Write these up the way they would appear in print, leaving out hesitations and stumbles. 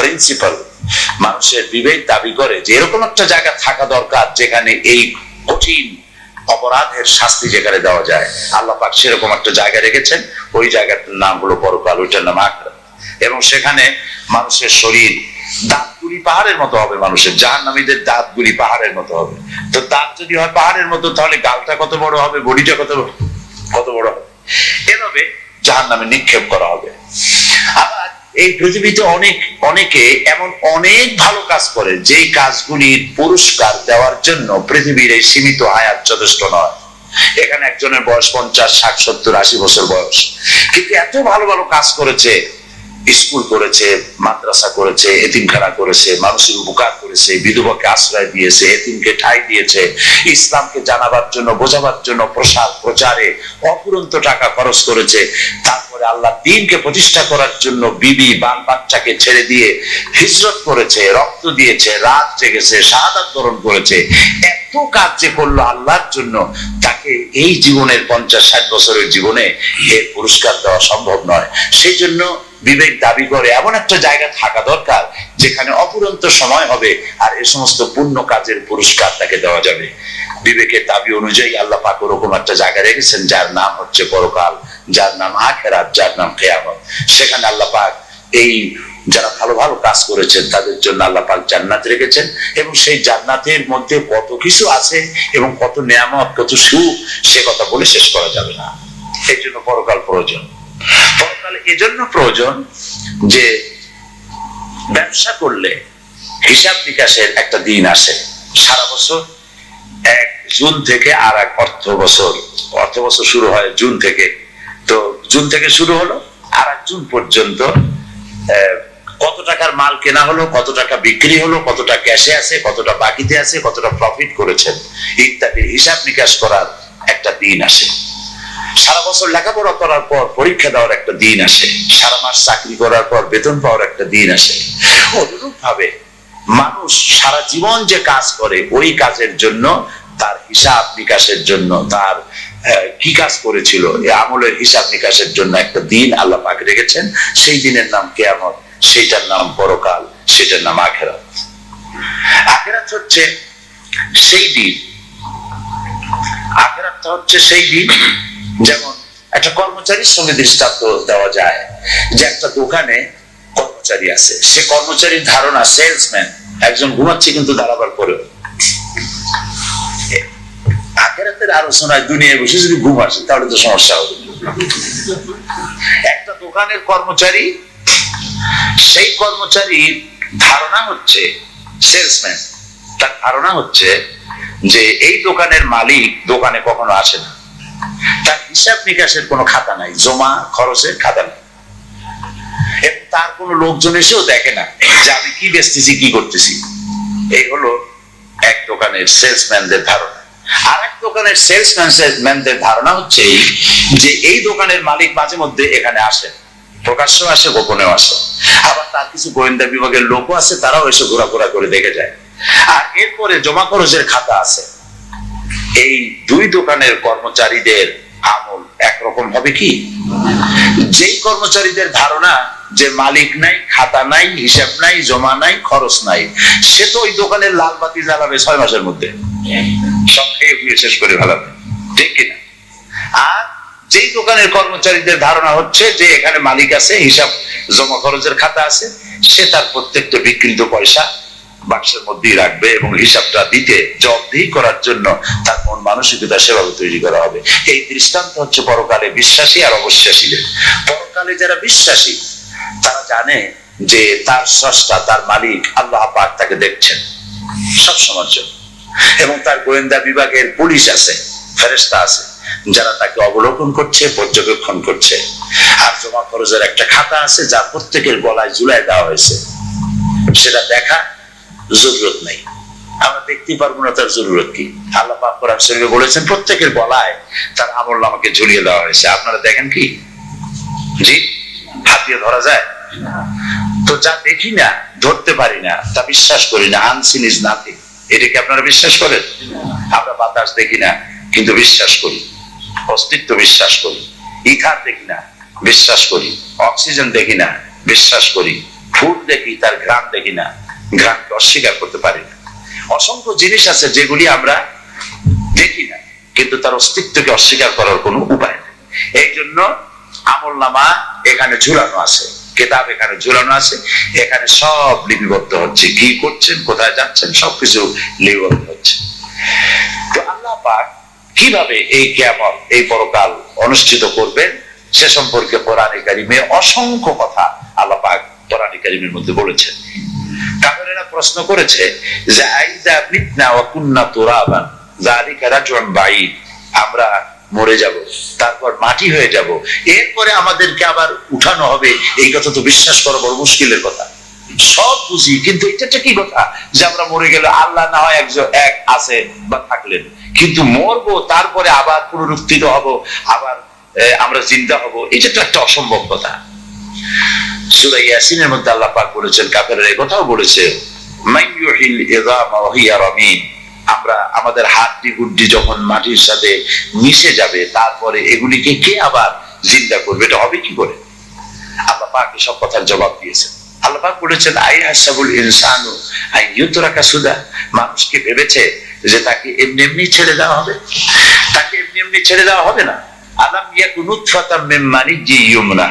Principal, মানুষের বিবেক দাবি করে যে এরকম একটা জায়গা থাকা দরকার যেখানে এই কঠিন অপরাধের শাস্তি যেখানে দেওয়া যায়। আল্লাহ পাক সেরকম একটা জায়গা রেখেছেন, ওই জায়গাটার নাম হলো পরকাল, ওইটার নাম আখিরাত। এবং সেখানে মানুষের শরীর দাঁতগুলি পাহাড়ের মতো হবে, মানুষের জাহান্নামীদের দাঁতগুলি পাহাড়ের মতো হবে। তো দাঁত যদি হয় পাহাড়ের মতো, তাহলে গালটা কত বড় হবে, বডিটা কত বড় হবে, এভাবে জাহান্নামে নিক্ষেপ করা হবে। আবার এই পৃথিবীতে অনেকে এমন অনেক ভালো কাজ করে যেই কাজগুলির পুরস্কার দেওয়ার জন্য পৃথিবীর এই সীমিত হায়াত যথেষ্ট নয়। এখানে একজনের বয়স 50, 60, 70, 80 বছর বয়স, কিন্তু এত ভালো ভালো কাজ করেছে, স্কুল করেছে, মাদ্রাসা করেছে, এতিমখানা করেছে, মানুষের উপকার করেছে, বিধবাকে আশ্রয় দিয়েছে, এতিমকে ঠাঁই দিয়েছে, ইসলামকে জানাবার জন্য, বোঝাবার জন্য প্রচারে অফুরন্ত টাকা খরচ করেছে। তারপরে আল্লাহ দ্বীনকে প্রতিষ্ঠা করার জন্য বিবি বাল বাচ্চাকে ছেড়ে দিয়ে হিজরত করেছে, রক্ত দিয়েছে, রাত জেগেছে, শাহাদাত বরণ করেছে। এত কাজ যে করলো আল্লাহর জন্য, তাকে এই জীবনের 50-60 বছরের জীবনে এর পুরস্কার দেওয়া সম্ভব নয়। সেই জন্য বিবেক দাবি করে এমন একটা জায়গা থাকা দরকার যেখানে অফুরন্ত সময় হবে, আর এই সমস্ত পুণ্য কাজের পুরস্কার তাকে দেওয়া যাবে। বিবেকের দাবি অনুযায়ী আল্লাহ পাক ওরকম একটা জায়গা রেখেছেন যার নাম হচ্ছে পরকাল, যার নাম আখিরাত, যার নাম কিয়ামত। সেখানে আল্লাহ পাক এই যারা ভালো ভালো কাজ করেছেন তাদের জন্য আল্লাহ পাক জান্নাত রেখেছেন, এবং সেই জান্নাতের মধ্যে কত কিছু আছে এবং কত নিয়ামত, কত সুখ, সে কথা বলে শেষ করা যাবে না। এই জন্য পরকাল প্রয়োজন। পরকাল এজন্য প্রয়োজন যে ব্যবসা করলে হিসাব নিকাশের একটা দিন আসে। সারা বছর 1 জুন থেকে আর এক অর্থ বছর শুরু হয় জুন থেকে। তো জুন থেকে শুরু হলো আর 1 জুন পর্যন্ত কত টাকার মাল কেনা হলো, কত টাকা বিক্রি হলো, কতটা ক্যাশে আছে, কতটা বাকিতে আছে, কতটা প্রফিট করেছেন ইত্যাদি হিসাব নিকাশ করার একটা দিন আসে। সারা বছর লেখাপড়া করার পর পরীক্ষা দেওয়ার একটা দিন আসে। সারা মাস চাকরি করার পর বেতন পাওয়ার একটা দিন আসে। অনুরূপ ভাবে মানুষ সারা জীবন যে কাজ করে ওই কাজের জন্য, তার হিসাব নিকাশের জন্য, তার কি কাজ করেছিল এই আমলের হিসাব নিকাশের জন্য একটা দিন আল্লাহ পাক রেখেছেন। সেই দিনের নাম কিয়ামত, সেইটার নাম পরকাল, সেটার নাম আখিরাত। আখিরাত হচ্ছে সেই দিন, আখিরাতটা হচ্ছে সেই দিন, যেমন একটা কর্মচারীর সঙ্গে দৃষ্টান্ত দেওয়া যায় যে একটা দোকানে কর্মচারী আছে, সে কর্মচারীর ধারণা সেলসম্যান একজন ঘুমাচ্ছে কিন্তু দাঁড়াবার পরেও। আখিরাতের আলোচনায় দুনিয়ায় বসে যদি ঘুম আসে তাহলে তো সমস্যা হবে। একটা দোকানের কর্মচারী, সেই কর্মচারীর ধারণা হচ্ছে, সেলসম্যান তার ধারণা হচ্ছে যে এই দোকানের মালিক দোকানে কখনো আসে না, তার হিসাব নিকাশের কোনো খাতা নাই, জমা খরচের খাতা নাই, এবং তার কোনো লোকজন এসেও দেখে না যে আমি কি বেচতেছি, কি করতেছি। এই হলো এক দোকানের সেলসম্যানদের ধারণা। আর এক দোকানের সেলসম্যানদের ধারণা হচ্ছে যে এই দোকানের মালিক মাঝে মধ্যে এখানে আসে, প্রকাশ্য আসে, গোপনেও আসে। আবার তার কিছু গোয়েন্দা বিভাগের লোকও আছে, তারাও এসে ঘোরাফেরা করে দেখে যায়। আর এরপরে জমা খরচের খাতা আছে। এই দুই দোকানের কর্মচারীদের আমল একরকম হবে কি? যেই কর্মচারীদের ধারণা যে মালিক নাই, খাতা নাই, হিসাব নাই, জমা নাই, খরচ নাই, সে তো ওই দোকানের লাল বাতি জ্বালাবে 6 মাসের মধ্যে, সব খেয়ে শেষ করে ফেলাবে, ঠিক কিনা? আর যেই দোকানের কর্মচারীদের ধারণা হচ্ছে যে এখানে মালিক আছে, হিসাব জমা খরচের খাতা আছে, সে তার প্রত্যেকটা বিকৃত পয়সা বাক্সের মধ্যেই রাখবে এবং হিসাবটা দিতে জবাবদিহি করার জন্য তার মন মানসিকতা সেভাবে তৈরি করা হবে। এই দৃষ্টান্ত হচ্ছে পরকালে বিশ্বাসী আর অবিশ্বাসীদের। পরকালে যারা বিশ্বাসী তারা জানে যে তার স্রষ্টা, তার মালিক আল্লাহ পাক তাকে দেখছেন সব সময়ের জন্য, এবং তার গোয়েন্দা বিভাগের পুলিশ আছে, ফেরেশতা আছে যারা তাকে অবলোকন করছে, পর্যবেক্ষণ করছে। আর জমা খরচের একটা খাতা আছে যা প্রত্যেকের গলায় ঝুলাই দেওয়া হয়েছে, সেটা দেখা জরুরত নাই, আমরা দেখতে পারবো না তার জরুরত কি। আল্লাহ পাক কোরআন শরীফে বলেছেন প্রত্যেকের গলায় তার আমলনামাকে ঝুলিয়ে দেওয়া হয়েছে। আপনারা দেখেন কি? জি, হাত দিয়ে ধরা যায়? তো যা দেখি না, ধরতে পারি না, তা বিশ্বাস করি না। আনসিন ইজ নাথিং, এটাকে আপনারা বিশ্বাস করেন? আমরা বাতাস দেখি না কিন্তু বিশ্বাস করি, অস্তিত্ব বিশ্বাস করি। ইথার দেখি না, বিশ্বাস করি। অক্সিজেন দেখি না, বিশ্বাস করি। ফুল দেখি, তার ঘ্রাণ দেখি না, ঘ্রাণকে অস্বীকার করতে পারি না। অসংখ্য জিনিস আছে যেগুলি আমরা দেখি না, কিন্তু তার অস্তিত্বকে অস্বীকার করার কোনো উপায় নেই। এই জন্য আমলনামা এখানে ঝুলানো আছে, কিতাব এখানে ঝুলানো আছে, এখানে সব লিপিবদ্ধ হচ্ছে, কি করছেন, কোথায় যাচ্ছেন, সবকিছু লিপিবদ্ধ হচ্ছে। তো আল্লাহ পাক কিভাবে এই কিয়ামত, এই পরকাল অনুষ্ঠিত করবেন সে সম্পর্কে কোরআনে কারিমে অসংখ্য কথা আল্লাহ পাক কোরআনে কারিমের মধ্যে বলেছেন। কাফেরেরা প্রশ্ন করেছে যে আইদা মিতনা ওয়া কুননা তুরাবান যালিকা রাজউন বাঈদ, আমরা মরে যাব, তারপর মাটি হয়ে যাব, এরপরে আমাদেরকে আবার উঠানো হবে, এই কথা তো বিশ্বাস করা বড় মুশকিলের কথা। সব বুঝি, কিন্তু এটা কি কথা যে আমরা মরে গেলে আল্লাহ না হয় একজন এক আছে বা থাকলেন, কিন্তু মরবো তারপরে আবার পুনরুত্থিত হব, আবার আমরা জিন্দা হব, এটা তো একটা অসম্ভব কথা। সূরা ইয়াসিনের মধ্যে আল্লাহ পাক বলেছেন, কাফেররা এই কথাও বলেছে, মান ইউহিল ইযামা ওয়া হিয়া রামীম, আমরা আমাদের হাড্ডি গুড্ডি যখন মাটির সাথে মিশে যাবে তারপরে এগুলিকে কে আবার জিন্দা করবে, এটা হবে কি করে? আল্লাহ পাক সব কথার জবাব দিয়েছেন। আল্লাহ পাক বলেছেন, আই হাসাবুল ইনসানু আন ইউতরাকা সুদা, মানুষ কি ভেবেছে যে তাকে এমনি এমনি ছেড়ে দেওয়া হবে? তাকে এমনি এমনি ছেড়ে দেওয়া হবে না। আলাম ইয়াকু নুতফাতাম মিন মানিয়্যিন ইউমনা,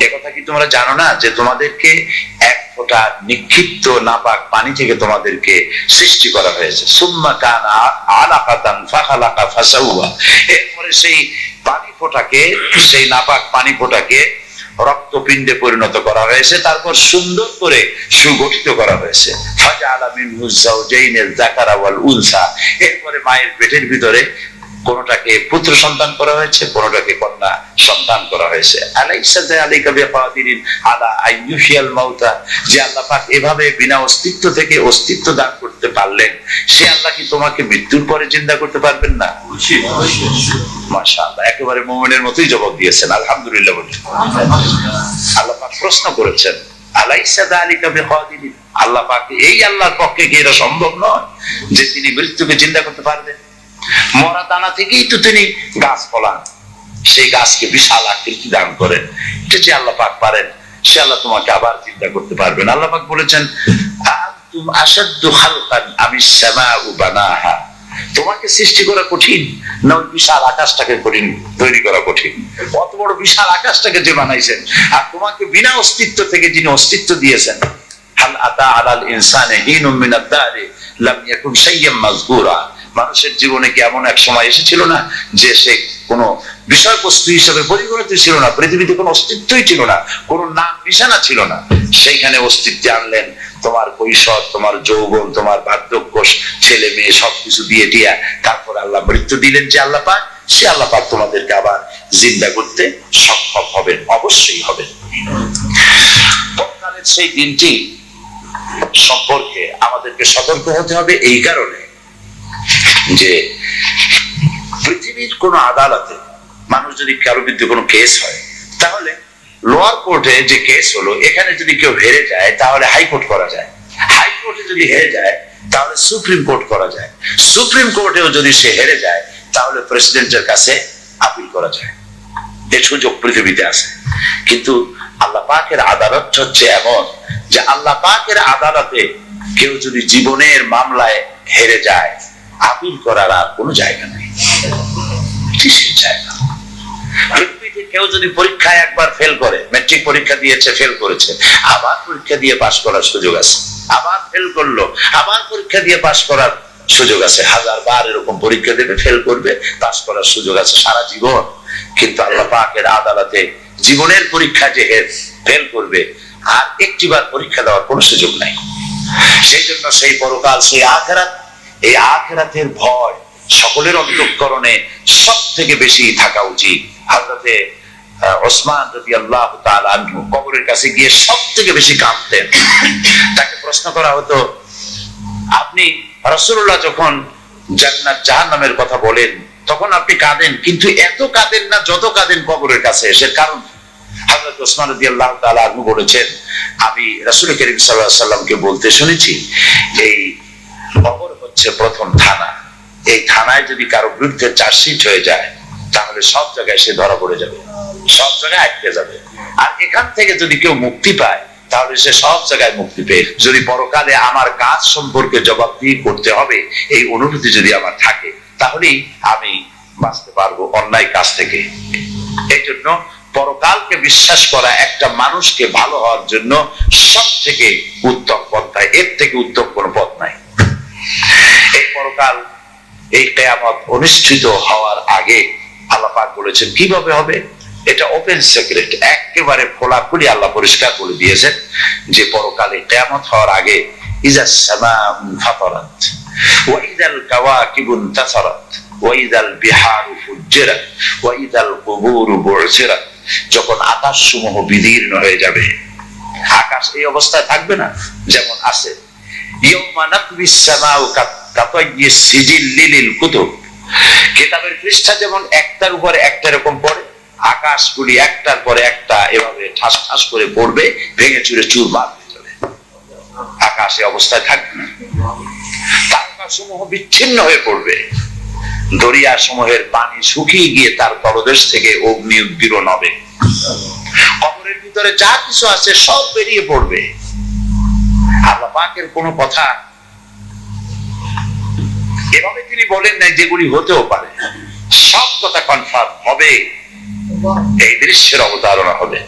একথা কি তোমরা জানো না যে তোমাদেরকে এক ফোঁটা নিক্ষিপ্ত নাপাক পানি থেকে তোমাদেরকে সৃষ্টি করা হয়েছে। সুম্মা কানা আলাকাতান ফাখালাকা ফাসাওয়া, এরপরে সেই পানি ফোঁটাকে, সেই নাপাক পানি ফোঁটাকে রক্তপিণ্ডে পরিণত করা হয়েছে, তারপর সুন্দর করে সুগঠিত করা হয়েছে। ফাজআলা মিনহু যাওজাইনিল যাকারা ওয়াল উনসা, এরপরে মায়ের পেটের ভিতরে কোনটাকে পুত্র সন্তান করা হয়েছে, কোনটাকে কন্যা সন্তান করা হয়েছে। আলাইসা যালিকা বিকাদিরিন আলা আইয়ুহিয়াল মাউতা, যে আল্লাহ পাক এভাবে বিনা অস্তিত্ব থেকে অস্তিত্ব দান করতে পারলেন, সে আল্লাহ কি তোমাকে মৃত্যুর পরে জিন্দা করতে পারবেন না? মাশাআল্লাহ, একেবারে মুমিনের মতোই জবাব দিয়েছেন, আলহামদুলিল্লাহ বলছেন। আল্লাহ পাক প্রশ্ন করেছেন, আলাইসা যালিকা বিকাদিরিন, আল্লাহ পাক, এই আল্লাহর পক্ষে কি এটা সম্ভব নয় যে তিনি মৃত্যুকে জিন্দা করতে পারবেন? মরা দানা থেকেই তো তিনি গাছ ফলান, সেই গাছকে বিশাল আকৃতি দান করেন, এটা যে আল্লাহ পাক পারেন, সে আল্লাহ তোমাকে আবার চিন্তা করতে পারবেন। আল্লাহ পাক বলেছেন, আনতুম আশাদ্দু খালকান আমিস সামাউ বানাহা, তোমাকে সৃষ্টি করা কঠিন না ওই বিশাল আকাশটাকে কঠিন তৈরি করা কঠিন? অত বড় বিশাল আকাশটাকে যে বানাইছেন, আর তোমাকে বিনা অস্তিত্ব থেকে যিনি অস্তিত্ব দিয়েছেন। হাল আতা আলাল ইনসানি হিনুম মিনাদ দারি লাম ইয়াকুন শাইয়্যান মাযকুরা, মানুষের জীবনে কি এমন এক সময় এসেছিল না যে সে কোনো বিষয়বস্তু হিসেবে পরিগণিত ছিল না, পৃথিবীতে কোনো অস্তিত্বই ছিল না, কোনো নাম নিশানা ছিল না, সেইখানে অস্তিত্বে আনলেন তোমার কৈশোর, তোমার যৌবন, তোমার বার্ধক্য, ছেলে মেয়ে সবকিছু দিয়ে দিয়া তারপর আল্লাহ মৃত্যু দিলেন যে আল্লাহ পাক, সে আল্লাহ পাক তোমাদেরকে আবার জিন্দা করতে সক্ষম হবেন, অবশ্যই হবেন। পরকালের সেই দিনটি সম্পর্কে আমাদেরকে সতর্ক হতে হবে এই কারণে যে পৃথিবীর কোন আদালতে মানুষ যদি কারো বিরুদ্ধে কোনো কেস হয়, তাহলে লোয়ার কোর্টে যে কেস হলো, এখানে যদি কেউ হেরে যায় তাহলে হাইকোর্ট করা যায়, হাইকোর্টে যদি হেরে যায় তাহলে সুপ্রিম কোর্ট করা যায়, সুপ্রিম কোর্টেও যদি সে হেরে যায় তাহলে প্রেসিডেন্টের কাছে আপিল করা যায়। এই সুযোগ পৃথিবীতে আছে। কিন্তু আল্লাহ পাকের আদালত হচ্ছে এমন যে আল্লাহ পাকের আদালতে কেউ যদি জীবনের মামলায় হেরে যায়, আপিল করার আর কোনো জায়গা নেই, কিসের জায়গা? পৃথিবীতে কেউ যদি পরীক্ষায় একবার ফেল করে, ম্যাট্রিক পরীক্ষা দিয়েছে, ফেল করেছে, আবার পরীক্ষা দিয়ে পাশ করার সুযোগ আছে, আবার ফেল করলো, আবার পরীক্ষা দিয়ে পাশ করার সুযোগ আছে, 1000 বার এরকম পরীক্ষা দেবে, ফেল করবে, পাশ করার সুযোগ আছে সারা জীবন। কিন্তু আল্লাহ পাকের আদালতে জীবনের পরীক্ষা যে ফেল করবে, আর একটিবার পরীক্ষা দেওয়ার কোনো সুযোগ নাই। সেই জন্য সেই পরকাল, সেই আখিরাত, এই আখিরাতের ভয় সকলের অন্তঃকরণে সব থেকে বেশি থাকা উচিত। হযরতে ওসমান রাদিয়াল্লাহু তাআলা আনহু কবরের কাছে গিয়ে সব থেকে বেশি কাঁদতেন। তাকে প্রশ্ন করা হতো, আপনি রাসূলুল্লাহ যখন জান্নাত জাহান্নামের কথা বলেন তখন আপনি কাঁদেন, কিন্তু এত কাঁদেন না যত কাঁদেন কবরের কাছে এসে, কারণ হযরত ওসমান রাদিয়াল্লাহু তাআলা আনহু বলেছেন, আমি রাসূল করিম সাল্লাল্লাহু আলাইহি সাল্লামকে বলতে শুনেছি, এই কবর হচ্ছে প্রথম থানা, এই থানায় যদি কারো বিরুদ্ধে চার্জশিট হয়ে যায় তাহলে সব জায়গায় সে ধরা পড়ে যাবে, সব জায়গায় আটকে যাবে। আর এখান থেকে যদি কেউ মুক্তি পায়, তাহলে সে সব জায়গায় মুক্তি পেয়ে। যদি পরকালে আমার কাজ সম্পর্কে জবাবদিহি করতে হবে এই অনুভূতি যদি আমার থাকে, তাহলেই আমি বাঁচতে পারবো অন্যায় কাজ থেকে। এই জন্য পরকালকে বিশ্বাস করা একটা মানুষকে ভালো হওয়ার জন্য সব থেকে উত্তম পন্থায়, এর থেকে উত্তম কোন পথ নাই। এই পরকাল, এই কিয়ামত অনুষ্ঠিত হওয়ার আগে আল্লাহ পাক বলেছেন কিভাবে হবে। এটা ওপেন সিক্রেট, একেবারে খোলাখুলি আল্লাহ পরিষ্কার করে দিয়েছেন যে পরকালে কিয়ামত হওয়ার আগে ইজাস সামাউ ফাতারাত ওয়া ইদাল কাওয়াকিবু ইনতাসারাত ওয়া ইদাল বিহারু ফুজ্জিরাত ওয়া ইদাল কুবুরু বু'সিরাত, যখন আকাশ সমূহ বিদীর্ণ হয়ে যাবে, আকাশ এই অবস্থায় থাকবে না যেমন আছে। ইয়াউমা নাতবিস সামাউ কাতাইয়িস সিজিল্লি লিল কুতুব, কিতাবের পৃষ্ঠা যেমন একটার উপর একটা এরকম পড়ে, আকাশগুলি একটার পরে একটা এভাবে ঠাস ঠাস করে পড়বে, ভেঙে চুরে চুরমার হয়ে যাবে। আকাশে অবস্থায় থাকবে না, তারকা সমূহ বিচ্ছিন্ন হয়ে পড়বে, দরিয়া সমূহের পানি শুকিয়ে গিয়ে তার তলদেশ থেকে অগ্নি উদ্গীরণ হবে, কবরের ভিতরে যা কিছু আছে সব বেরিয়ে পড়বে। আল্লাহ পাকের কোন কথা এভাবে তিনি বলেন নাই যেগুলি হতেও পারে, সব কথা কনফার্ম হবে। এই দৃশ্যের অবতারণা হবে।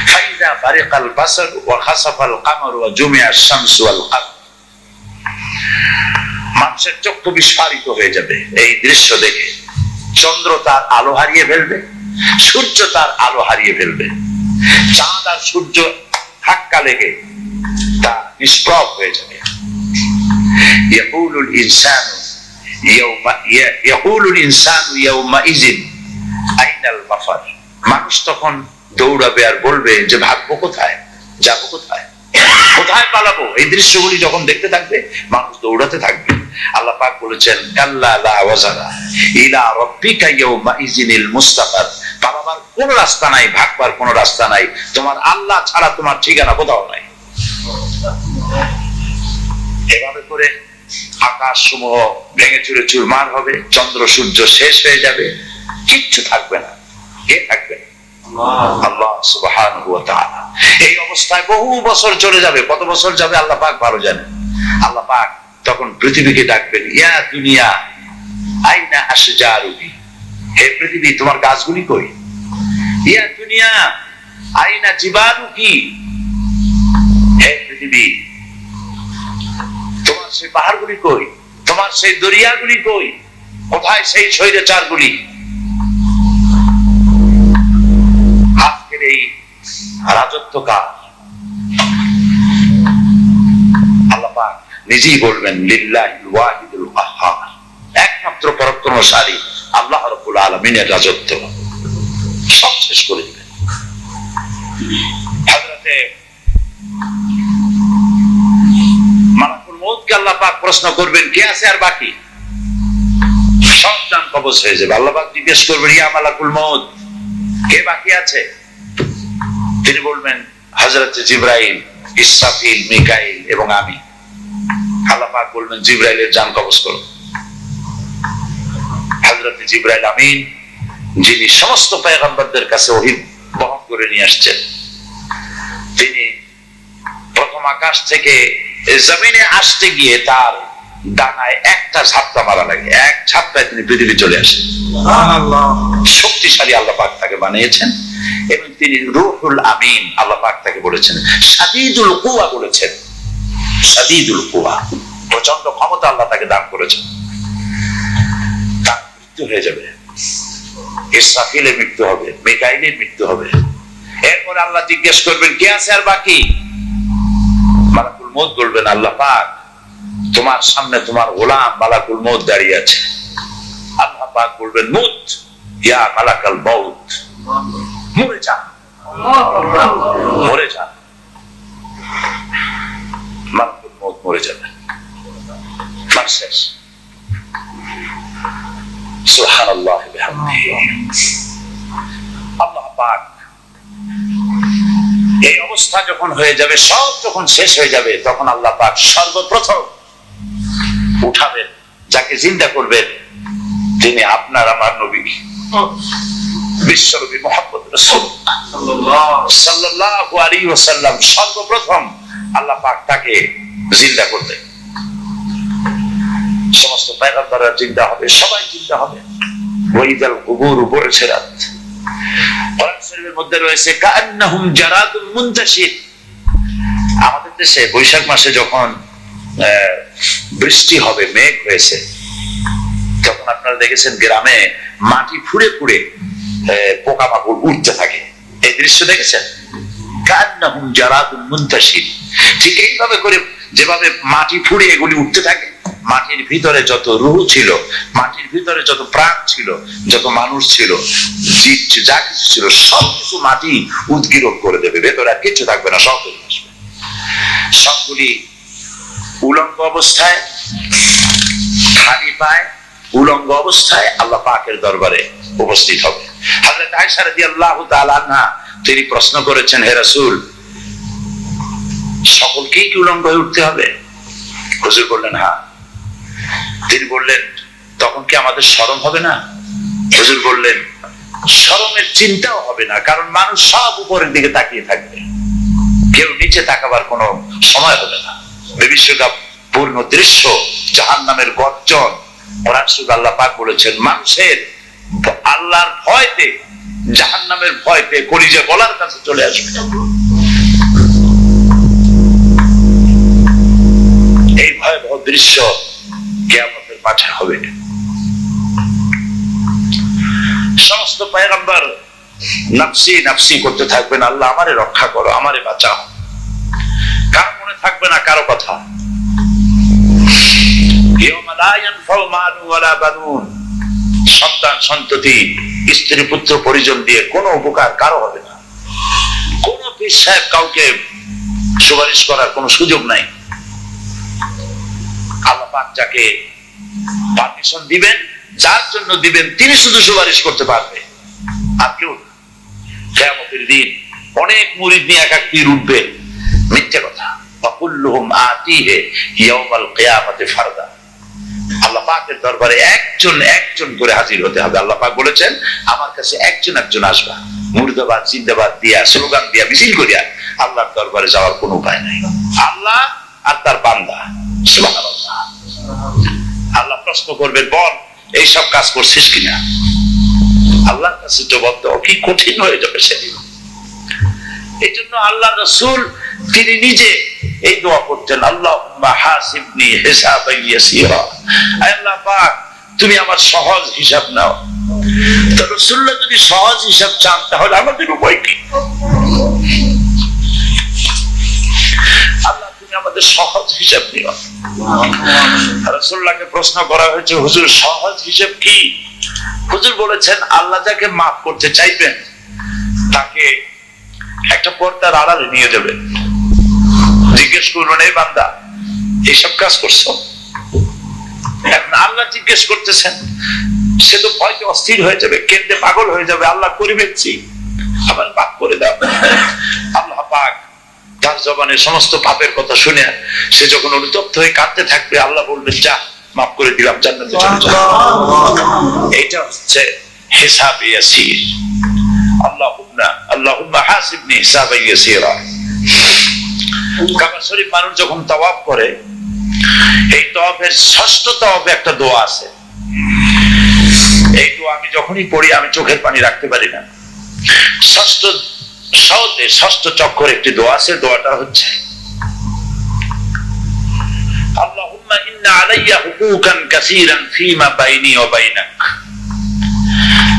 ফাইযা বারিকাল বাসার ওয়া খাসাফাল কামার ওয়া জুমিআশ শামসু ওয়াল কামার, মানুষের চক্ষু বিস্ফারিত হয়ে যাবে এই দৃশ্য দেখে। চন্দ্র তার আলো হারিয়ে ফেলবে, সূর্য তার আলো হারিয়ে ফেলবে, চাঁদ আর সূর্য ধাক্কা লেগে তা নিষ্প্রভ হয়ে যাবে। ইয়াকুলুল ইনসানু ইয়াউমাইযিন আইনাল মাফার, মানুষ তখন দৌড়াবে আর বলবে যে ভাগবো কোথায়, যাবো কোথায়, কোথায় পালাবো। এই দৃশ্যগুলি যখন দেখতে থাকবে মানুষ দৌড়াতে থাকবে। আল্লাহ পাক বলেছেন কাল্লা লা ওয়াজারা ইলা রাব্বিকা ইয়াউমাইযিনিল মুস্তাকার, পালাবার কোনো রাস্তা নাই, ভাগবার কোনো রাস্তা নাই, তোমার আল্লাহ ছাড়া তোমার ঠিকানা কোথাও নাই। এভাবে করে আকাশ সমূহ ভেঙে চুরে চুরমার হবে, চন্দ্র সূর্য শেষ হয়ে যাবে, কিচ্ছু থাকবে না। কে থাকবে? আল্লাহ সুবহানাহু ওয়া তাআলা। এই অবস্থায় বহু বছর চলে যাবে, কত বছর যাবে আল্লাহ পাক ভালো জানেন। আল্লাহ পাক তখন পৃথিবীকে ডাকবেন, ইয়া দুনিয়া আইনা আশজারুকি, হে পৃথিবী তোমার গাছগুলি কই। ইয়া দুনিয়া আইনা জিবালুকি, হে পৃথিবী তোমার সেই পাহাড়গুলি কই, তোমার সেই দরিয়াগুলি কই, কোথায় সেই স্বৈরাচারগুলি। আজকের এই রাজত্ব কার? আল্লাহ পাক নিজেই বলবেন লিল্লাহিল ওয়াহিদুল কাহ্হার, একমাত্র পরাক্রমশালী আল্লাহ রাব্বুল আলামিনের রাজত্ব সব শেষ করে দিবেন। হযরতে মালাকুল মউতকে আল্লাহ পাক প্রশ্ন করবেন কে আছে আর বাকি, সব জান কবজ হয়ে যাবে। আল্লাহ পাক জিজ্ঞেস করবেন ইয়া মালাকুল মউত কে বাকি আছে? তিনি বলবেন হযরতে জিবরাইল, ইসরাফিল, মিকাইল এবং আমি। আল্লাহ পাক বলবেন জিবরাইলের জান কবজ করো। হযরতে জিবরাইল আমিন, যিনি সমস্ত পয়গম্বরদের কাছে ওহী বহন করে নিয়ে আসছেন, তিনি প্রথম আকাশ থেকে জমিনে আসতে গিয়ে তার ডানায় একটা ঝাপটা মারা লাগে, এক ঝাপটায় তিনি পৃথিবী চলে আসেন। সুবহানাল্লাহ। শক্তিশালী আল্লাহ পাক তাকে বানিয়েছেন এবং তিনি রূহুল আমিন, আল্লাহ পাক তাকে বলেছেন শাদীদুল কুওয়া, বলেছেন শাদীদুল কুওয়া, প্রচন্ড ক্ষমতা আল্লাহ তাকে দান করেছেন। তার মৃত্যু হয়ে যাবে, ইসরাফিলের মৃত্যু হবে, মিকাইলের মৃত্যু হবে। এরপর আল্লাহ জিজ্ঞেস করবেন কে আছে আর বাকি? মালাকুল মউত বলবেন আল্লাহ পাক তোমার সামনে তোমার গোলাম মালাকুল মউত দাঁড়িয়ে আছে। আল্লাহ পাক বলবেন মুত ইয়া মালাকাল মউত, মরে যা, মরে যা। মালাকুল মউত মরে যাবে, শেষ। সুবহানাল্লাহ বিহামদিহি। আল্লাহ পাক এই অবস্থা যখন হয়ে যাবে, সব যখন শেষ হয়ে যাবে, তখন আল্লাহ পাক সর্বপ্রথম উঠাবেন, যাকে জিন্দা করবেন তিনি আপনার আমার নবী বিশ্বনবী মুহাম্মদ রাসূলুল্লাহ সাল্লাল্লাহু আলাইহি ওয়াসাল্লাম সর্বপ্রথম আল্লাহ পাক তাকে জিন্দা করলেন। সমস্ত পয়গম্বররা জিন্দা হবে, সবাই জিন্দা হবে। ওয়াইদাল কুবুর বু'সিরাত, কোরআন শরীফের মধ্যে রয়েছে কাআন্নাহুম জারাদুল মুনতাশির। আমাদের দেশে বৈশাখ মাসে যখন বৃষ্টি হবে, মেঘ হয়েছে, তখন আপনারা দেখেছেন গ্রামে মাটি ফুঁড়ে ফুঁড়ে পোকামাকড় উঠতে থাকে। এই দৃশ্য দেখেছেন? কাআন্নাহুম জারাদুল মুনতাশির। ঠিক এইভাবে করে যেভাবে মাটি ফুঁড়ে এগুলি উঠতে থাকে, মাটির ভিতরে যত রূহ ছিল, মাটির ভিতরে যত প্রাণ ছিল, যত মানুষ ছিল, জীব যা কিছু ছিল, সবকিছু মাটি উদ্গীরণ করে দেবে, ভেতরে আর কিছু থাকবে না, সব চলে আসবে। সবগুলি উলঙ্গ অবস্থায়, খালি পায়, উলঙ্গ অবস্থায় আল্লাহ পাকের দরবারে উপস্থিত হবে। হযরত আয়েশা রাদিয়াল্লাহু তাআলা আনহা তিনি প্রশ্ন করেছেন, হে রাসূল, সকলকেই কি উলঙ্গ হয়ে উঠতে হবে? হুজুর বললেন হ্যাঁ। তিনি বললেন, তখন কি আমাদের শরম হবে না? হুজুর বললেন, শরমের চিন্তাও হবে না, কারণ মানুষ সব উপরের দিকে তাকিয়ে থাকবে, কেউ নিচে তাকাবার কোনো সময় হবে না। বিশ্বকাপ পূর্ণ দৃশ্য, জাহান্নামের গর্জন। কোরআন শরীফে আল্লাহ পাক বলেছেন, মানুষের আল্লাহর ভয়তে, জাহান্নামের ভয়তে কলিজা গলার কাছে চলে আসবে। এই ভয়াবহ দৃশ্য কিয়ামতের মাঠে হবে। সমস্ত পয়গম্বর নফসি নফসি করতে থাকবেন, আল্লাহ আমারে রক্ষা করো, আমারে বাঁচাও। কারো মনে থাকবে না কারো কথা। ইয়াউমা লা ইয়ানফাউ মালুন ওয়ালা বানুন, সন্তান সন্ততি, স্ত্রী পুত্র পরিজন দিয়ে কোনো উপকার কারো হবে না। কোন পীর সাহেব কাউকে সুপারিশ করার কোনো সুযোগ নাই। আল্লাহ পাক যাকে পারমিশন দিবেন, যার জন্য দিবেন, তিনি শুধু সুপারিশ করতে পারবে, আর কেউ না। কিয়ামতের দিন অনেক মুরিদ নিয়ে এক এক পীর উঠবে, মিথ্যা কথা। ফাকুল্লুহুম আতিহি ইয়াউমাল কিয়ামাতি ফারদা। আল্লাহ পাকের দরবারে একজন একজন করে হাজির হতে হবে। আল্লাহ পাক বলেছেন, আমার কাছে একজন একজন আসবা, মুর্দাবাদ জিন্দাবাদ দিয়া, স্লোগান দিয়া, মিছিল করিয়া আল্লাহর দরবারে যাওয়ার কোনো উপায় নাই। আল্লাহ আর তার বান্দা, সুবহানাল্লাহ। আল্লাহ প্রশ্ন করবেন, বল এইসব কাজ করছিস কিনা? আল্লাহর কাছে জবাব দেওয়া কি কঠিন হয়ে যাবে সেদিন। এই জন্য আল্লাহ রাসূল তিনি নিজে এই দোয়া করতেন, আল্লাহুম্মা হাসিবনি হিসাবান ইয়াসীরা। আল্লাহ পাক, তুমি আমার সহজ হিসাব নাও। তো রাসূলুল্লাহ যদি সহজ হিসাব চান, তাহলে আমাদের উপায় কি? আল্লাহ, তুমি আমাদের সহজ হিসাব নিও। রাসূলুল্লাহকে প্রশ্ন করা হয়েছে, হুজুর সহজ হিসাব কি? হুজুর বলেছেন, আল্লাহ যাকে মাফ করতে চাইবেন, তাকে একটা পর্দার আড়ালে নিয়ে যাবেন। জিজ্ঞেস করবেন, এই বান্দা এইসব কাজ করছো? এখন আল্লাহ জিজ্ঞেস করতেছেন, সে তো ভয়তে অস্থির হয়ে যাবে, কেঁদে পাগল হয়ে যাবে। আল্লাহ করিবেছি, আবার মাফ করে দাও। আল্লাহ পাক তার জবানে সমস্ত পাপের কথা শুনে সে যখন অনুতপ্ত হয়ে কাঁদতে থাকবে, আল্লাহ বলবেন, যা মাফ করে দিলাম, জান্নাতে চলে যা। এটা হচ্ছে হিসাব ইয়াসির। আল্লাহুম্মা হাসিবনি হিসাবান ইয়াসীরা। কাবা শরীফ মানুষ যখন তাওয়াফ করে, এই তাওয়াফের ষষ্ঠ তাওয়াফে একটা দোয়া আছে। এই দোয়া আমি যখনই পড়ি, আমি চোখের পানি রাখতে পারি না। ষষ্ঠ চক্কর একটি দোয়া আছে। দোয়াটা হচ্ছে, আল্লাহুম্মা ইন্না আলাইয়া হুকুকান কাসীরান ফীমা বাইনি ওয়া বাইনাক।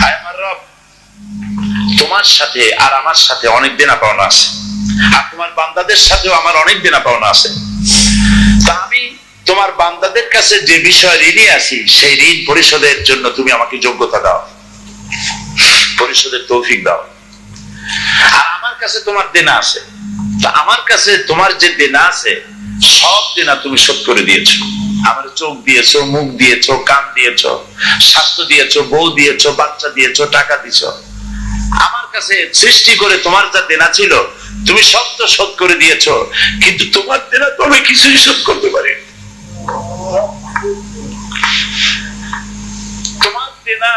আয় আমার রব, তোমার সাথে আর আমার সাথে অনেক দেনা পাওনা আছে, আর তোমার বান্দাদের সাথেও আমার অনেক দেনা পাওনা আছে। তা আমি তোমার বান্দাদের কাছে যে বিষয় ঋণী আছি, সেই ঋণ পরিশোধের জন্য তুমি আমাকে যোগ্যতা দাও, পরিশোধের তৌফিক দাও। আর আমার কাছে তোমার দেনা আছে, তা আমার কাছে তোমার যে দেনা আছে, সব দেনা তুমি শোধ করে দিয়েছো। আমার চোখ দিয়েছো, মুখ দিয়েছো, কান দিয়েছো, স্বাস্থ্য দিয়েছো, বউ দিয়েছো, বাচ্চা দিয়েছো, টাকা দিয়েছো। আমার কাছে সৃষ্টি করে তোমার যা দেনা ছিল, তুমি সব তো শোধ করে দিয়েছো, কিন্তু তোমার দেনা তো আমি কিছুই শোধ করতে পারি। তোমার দেনা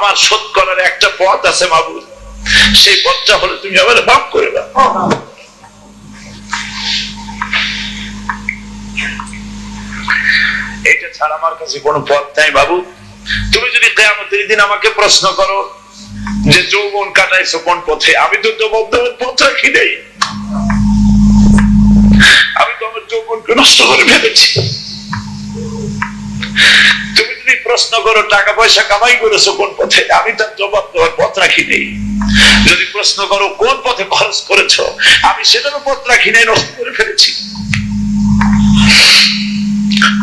আমার শোধ করার একটা পথ আছে মাবুদ, সেই পথটা হলে তুমি আমার মাফ করে দাও। এটা ছাড়া আমার কাছে কোনো পথ নাই বাবু। তুমি যদি কিয়ামতের দিন আমাকে প্রশ্ন করো যে যৌবন কাটাইছো কোন পথে, আমি তো যৌবন পথ রাখি নাই, আমি তো আমার যৌবনকে নষ্ট করে ফেলেছি। তুমি যদি প্রশ্ন করো টাকা পয়সা কামাই করেছো কোন পথে, আমি তার জবাব দেওয়ার পথ রাখি নেই। যদি প্রশ্ন করো কোন পথে খরচ করেছো, আমি সেটারও পথ রাখি নাই, নষ্ট করে ফেলেছি।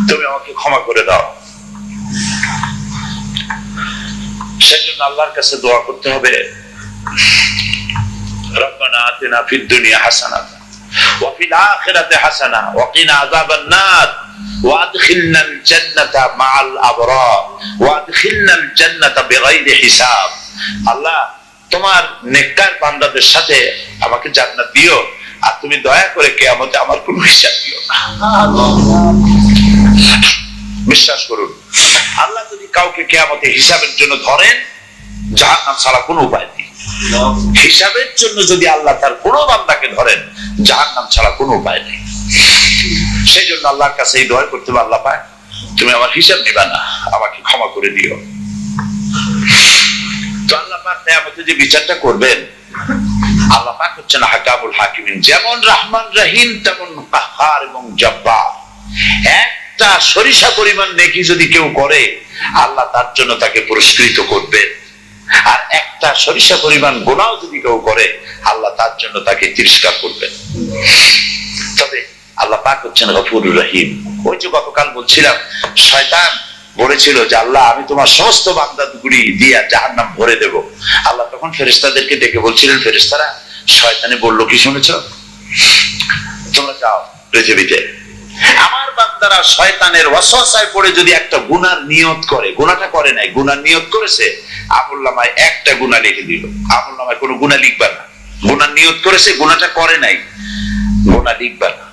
তুমি আমাকে ক্ষমা করে দাও। সেজন্য আল্লাহর কাছে দোয়া করতে হবে, রব্বানা আতিনা ফিদ দুনিয়া হাসানাতান ওয়া ফিল আখিরাতি হাসানা ওয়া কিনা আযাবান নার ওয়া আদখিলনাল জান্নাতা মাআল আবরার ওয়া আদখিলনাল জান্নাতা বিগাইরি হিসাব। আল্লাহ, তোমার নেককার বান্দাদের সাথে আমাকে জান্নাত দিও, আর তুমি দয়া করে কিয়ামতে আমার কোনো হিসাব দিও না। বিশ্বাস করুন, আল্লাহ যদি কাউকে কিয়ামতে হিসাবের জন্য ধরেন, জাহান্নাম ছাড়া কোনো উপায় নেই। হিসাবের জন্য যদি আল্লাহ তার কোনো বান্দাকে ধরেন, জাহান্নাম ছাড়া কোনো উপায় নেই। সেই জন্য আল্লাহর কাছে এই দোয়া করতে হবে, আল্লাহ পাক তুমি আমার হিসাব নিবা না, আমাকে ক্ষমা করে দিও। তো আল্লাহ পাক কিয়ামতে যে বিচারটা করবেন, আল্লাহ পাক হচ্ছেন হাকামুল হাকিমিন। যেমন রহমান রহিম, তেমন কাহ্হার এবং জব্বার। একটা সরিষা পরিমাণ নেকি যদি কেউ করে, আল্লাহ তার জন্য তাকে পুরস্কৃত করবেন। আর একটা সরিষা পরিমাণ গুনাহ যদি কেউ করে, আল্লাহ তার জন্য তাকে তিরস্কার করবেন। তবে আল্লাহ পাক হচ্ছেন গফুরুর রহিম। ওই যে গতকাল বলছিলাম, শয়তান বলেছিল যে আল্লাহ আমি তোমার সমস্ত বান্দাগুলি দিয়া জাহান্নাম ভরে দেব। আল্লাহ তখন ফেরেশতাদেরকে ডেকে বলছিলেন, ফেরেশতারা, শয়তানে বললো কি শুনেছো? তোমরা যাও পৃথিবীতে, আমার বান্দারা শয়তানের ওয়াসওয়াসায় পড়ে যদি একটা গুনার নিয়ত করে, গুনাহটা করে নাই, গুনার নিয়ত করেছে, আমলনামায় একটা গুনাহ লিখে দিল। আমলনামায় কোনো গুনাহ লিখবা না। গুনার নিয়ত করেছে, গুনাহটা করে নাই, গুনাহ লিখবা না।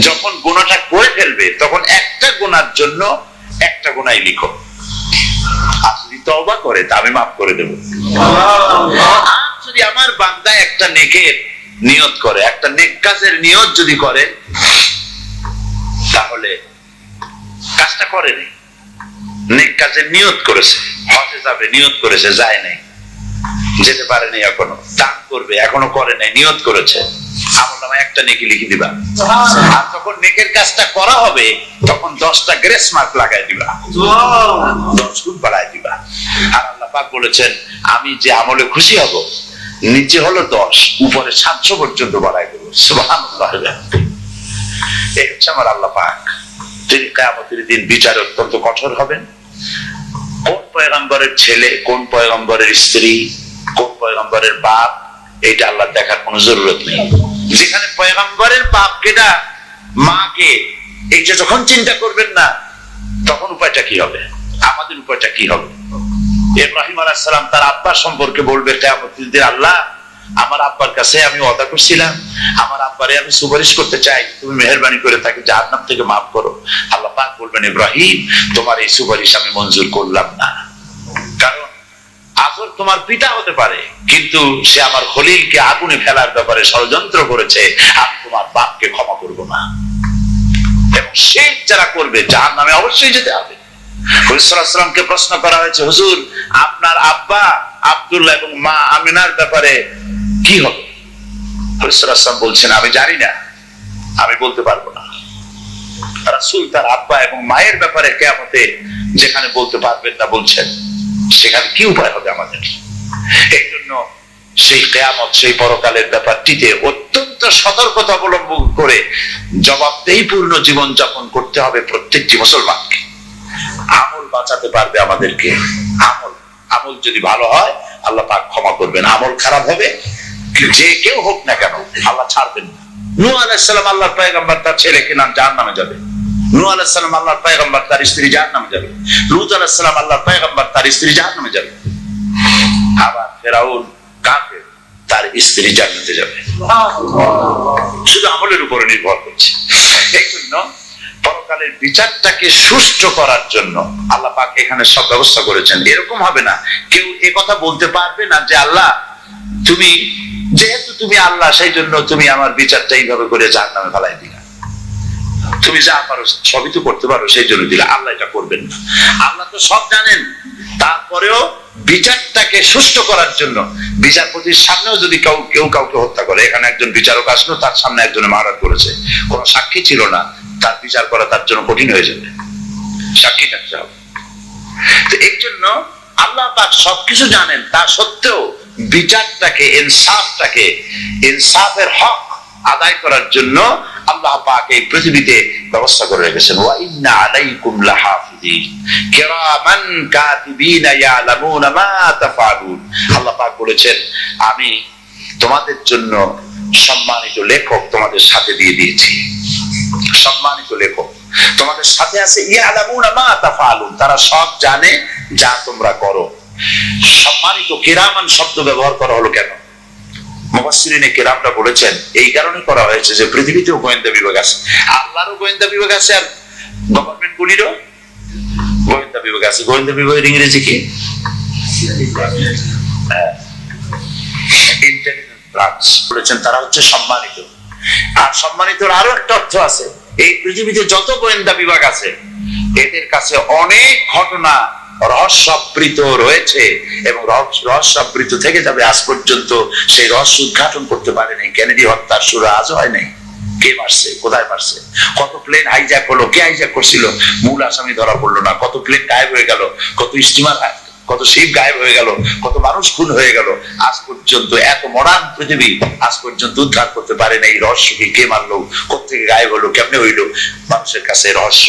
যখন গুনাহটা করে ফেলবে, তখন একটা গুনার জন্য একটা গুনাহ লিখো। আর যদি তওবা করে, তা আমি মাফ করে দেব। আর যদি আমার বান্দা একটা নেকের নিয়ত করে, একটা নেক কাজের নিয়ত যদি করে, তাহলে কাজটা করে নাই, নেক কাজের নিয়ত করেছে, হজে যাবে নিয়ত করেছে, যায় নাই, যেতে পারেনি, এখনো দান করবে এখনো করে নাই, নিয়ত করেছে, আমলনামায় একটা নেকি লিখে দিবা। আর যখন নেকের কাজটা করা হবে, তখন 10টা গ্রেস মার্ক লাগাই দিবা, 10 গুণ বাড়াই দিবা। আর আল্লাহ পাক বলেছেন, আমি যে আমলে খুশি হব, নিচে হলো 10, উপরে 700 পর্যন্ত বাড়াই দেব। সুবহানাল্লাহ। এই হচ্ছে আমার আল্লাহ পাক। তিনি কিয়ামতের দিন বিচার অত্যন্ত কঠোর হবেন। কোন পয়গম্বরের ছেলে, কোন পয়গম্বরের স্ত্রী, কোন পয়গম্বরের বাপ, এটা আল্লাহ দেখার কোনো জরুরত নেই। যেখানে পয়গম্বরের বাপ কেডা, মা কে, এইটা যখন চিন্তা করবেন না, তখন উপায়টা কি হবে? আমাদের উপায়টা কি হবে? ইব্রাহিম আলাইহিস সালাম তার আব্বার সম্পর্কে বলবে কিয়ামতের দিন, আল্লাহ, আমার আব্বার কাছে আমি ওয়াদা করছিলাম, আমার আব্বারে আমি সুপারিশ করতে চাই, তুমি মেহেরবানি করে তাকে জাহান্নাম থেকে মাফ করো। আল্লাহ পাক বলবেন, ইব্রাহিম, তোমার এই সুপারিশ আমি মঞ্জুর করলাম না। কারণ আজর তোমার পিতা হতে পারে, কিন্তু সে আমার খলিলকে আগুনে ফেলার ব্যাপারে ষড়যন্ত্র করেছে, আমি তোমার বাপকে ক্ষমা করব না। এবং শিরক যারা করবে, জাহান্নামে অবশ্যই যেতে হবে। রাসূল সাল্লাল্লাহু আলাইহি ওয়াসাল্লামকে প্রশ্ন করা হয়েছে, হুজুর, আপনার আব্বা আব্দুল্লাহ এবং মা আমিনার ব্যাপারে কি হবে? রাসূল সাল্লাল্লাহু আলাইহি ওয়াসাল্লাম বলছেন, আমি জানি না, আমি বলতে পারবো না। রাসূল তার আব্বা এবং মায়ের ব্যাপারে কিয়ামতে যেখানে বলতে পারবেন না বলছেন, সেখানে কি উপায় হবে আমাদের? এই জন্য সেই কিয়ামত, সেই পরকালের ব্যাপারটিতে অত্যন্ত সতর্কতা অবলম্বন করে জবাবদেহিপূর্ণ জীবন যাপন করতে হবে প্রত্যেকটি মুসলমানকে। আমল বাঁচাতে পারবে আমাদেরকে। আমল যদি ভালো হয়, আল্লাহ পাক ক্ষমা করবেন। আমল খারাপ হবে, যে কেউ হোক না কেন, আল্লাহ ছাড়বেন না। নূহ আলাইহিস সালাম আল্লাহর পয়গম্বর, তার ছেলেকে নাম জাহান্নামে যাবে। নূহ আলাইহিস সালাম আল্লাহর পয়গম্বর, তার স্ত্রী জাহান্নামে যাবে। লূত আলাইহিস সালাম আল্লাহর পয়গম্বর, তার স্ত্রী জাহান্নামে যাবে। আবার ফেরাউন কাফের, তার স্ত্রী জান্নাতে যাবে। শুধু আমলের উপরে নির্ভর করছে। এই জন্য পরকাল পরকালের বিচারটাকে সুষ্ঠু করার জন্য আল্লাহ পাক এখানে সব ব্যবস্থা করেছেন। এরকম হবে না, কেউ কথা বলতে পারবে না যে আল্লাহ তুমি যেহেতু তুমি আল্লাহ সেই জন্য তুমি আমার বিচারটা এইভাবে করে জাহান্নামে ফেলাই দিলা, তুমি যা পারো সবই তো করতে পারো সেই জন্য দিলা। আল্লাহ এটা করবেন না। আল্লাহ তো সব জানেন, তারপরেও বিচারটাকে সুষ্ঠু করার জন্য বিচারপতির সামনেও যদি কেউ কাউকে হত্যা করে, এখানে একজন বিচারক আসলো, তার সামনে একজনে মারাত করেছে, কোনো সাক্ষী ছিল না, তার বিচার করা তার জন্য কঠিন হয়ে যাবে, সাক্ষী থাকতে হবে। তো এই জন্য আল্লাহ পাক সবকিছু জানেন, তা সত্ত্বেও বিচারটাকে ইনসাফের হক আদায় করার জন্য আল্লাহ পাক এই পৃথিবীতে ব্যবস্থা করে রেখেছেন। ওয়া ইন্না আলাইকুম লাহাফিজিন কিরামান কাতিবিনা ইয়ালামুনা মা তাফআলুন। আল্লাহ পাক বলেছেন আমি তোমাদের জন্য সম্মানিত লেখক তোমাদের সাথে দিয়ে দিয়েছি। সম্মানিত লেখক তোমাদের সাথে আছে, ইয়ালামুনা মা তাফআলুন, তারা সব জানে যা তোমরা করো। সম্মানিত কিরামান শব্দ ব্যবহার করা হলো কেন? মুফাসসিরিনে কিরামরা বলেছেন এই কারণে করা হয়েছে যে পৃথিবীতেও গোয়েন্দা বিভাগ আছে, আল্লাহরও গোয়েন্দা বিভাগ আছে, আর গভর্নমেন্ট গুলিরও গোয়েন্দা বিভাগ আছে। গোয়েন্দা বিভাগের ইংরেজি কি? Intelligence branch. বলেছেন তারা হচ্ছে সম্মানিত। আর সম্মানিতর আরো একটা অর্থ আছে, এই পৃথিবীতে যত গোয়েন্দা বিভাগ আছে এদের কাছে অনেক ঘটনা রহস্যাবৃত রয়েছে এবং রহস্যাবৃত থেকে যাবে আজ পর্যন্ত সেই রহস্য উদ্ঘাটন করতে পারেনি। কেনেডি হত্যার শুরু আজও হয় নাই। কে মারছে, কোথায় মারছে, কত প্লেন হাইজ্যাক হলো, কে হাইজ্যাক করছিল, মূল আসামি ধরা পড়লো না, কত প্লেন গায়েব হয়ে গেল, কত স্টিমার, কত শিপ গায়েব হয়ে গেল, কত মানুষ খুন হয়ে গেল, আজ পর্যন্ত এত মডার্ন পৃথিবী আজ পর্যন্ত উদ্ধার করতে পারে না এই রহস্যকে। কে মারলো, কোথেকে গায়েব হলো, কেমনে হইলো, মানুষের কাছে রহস্য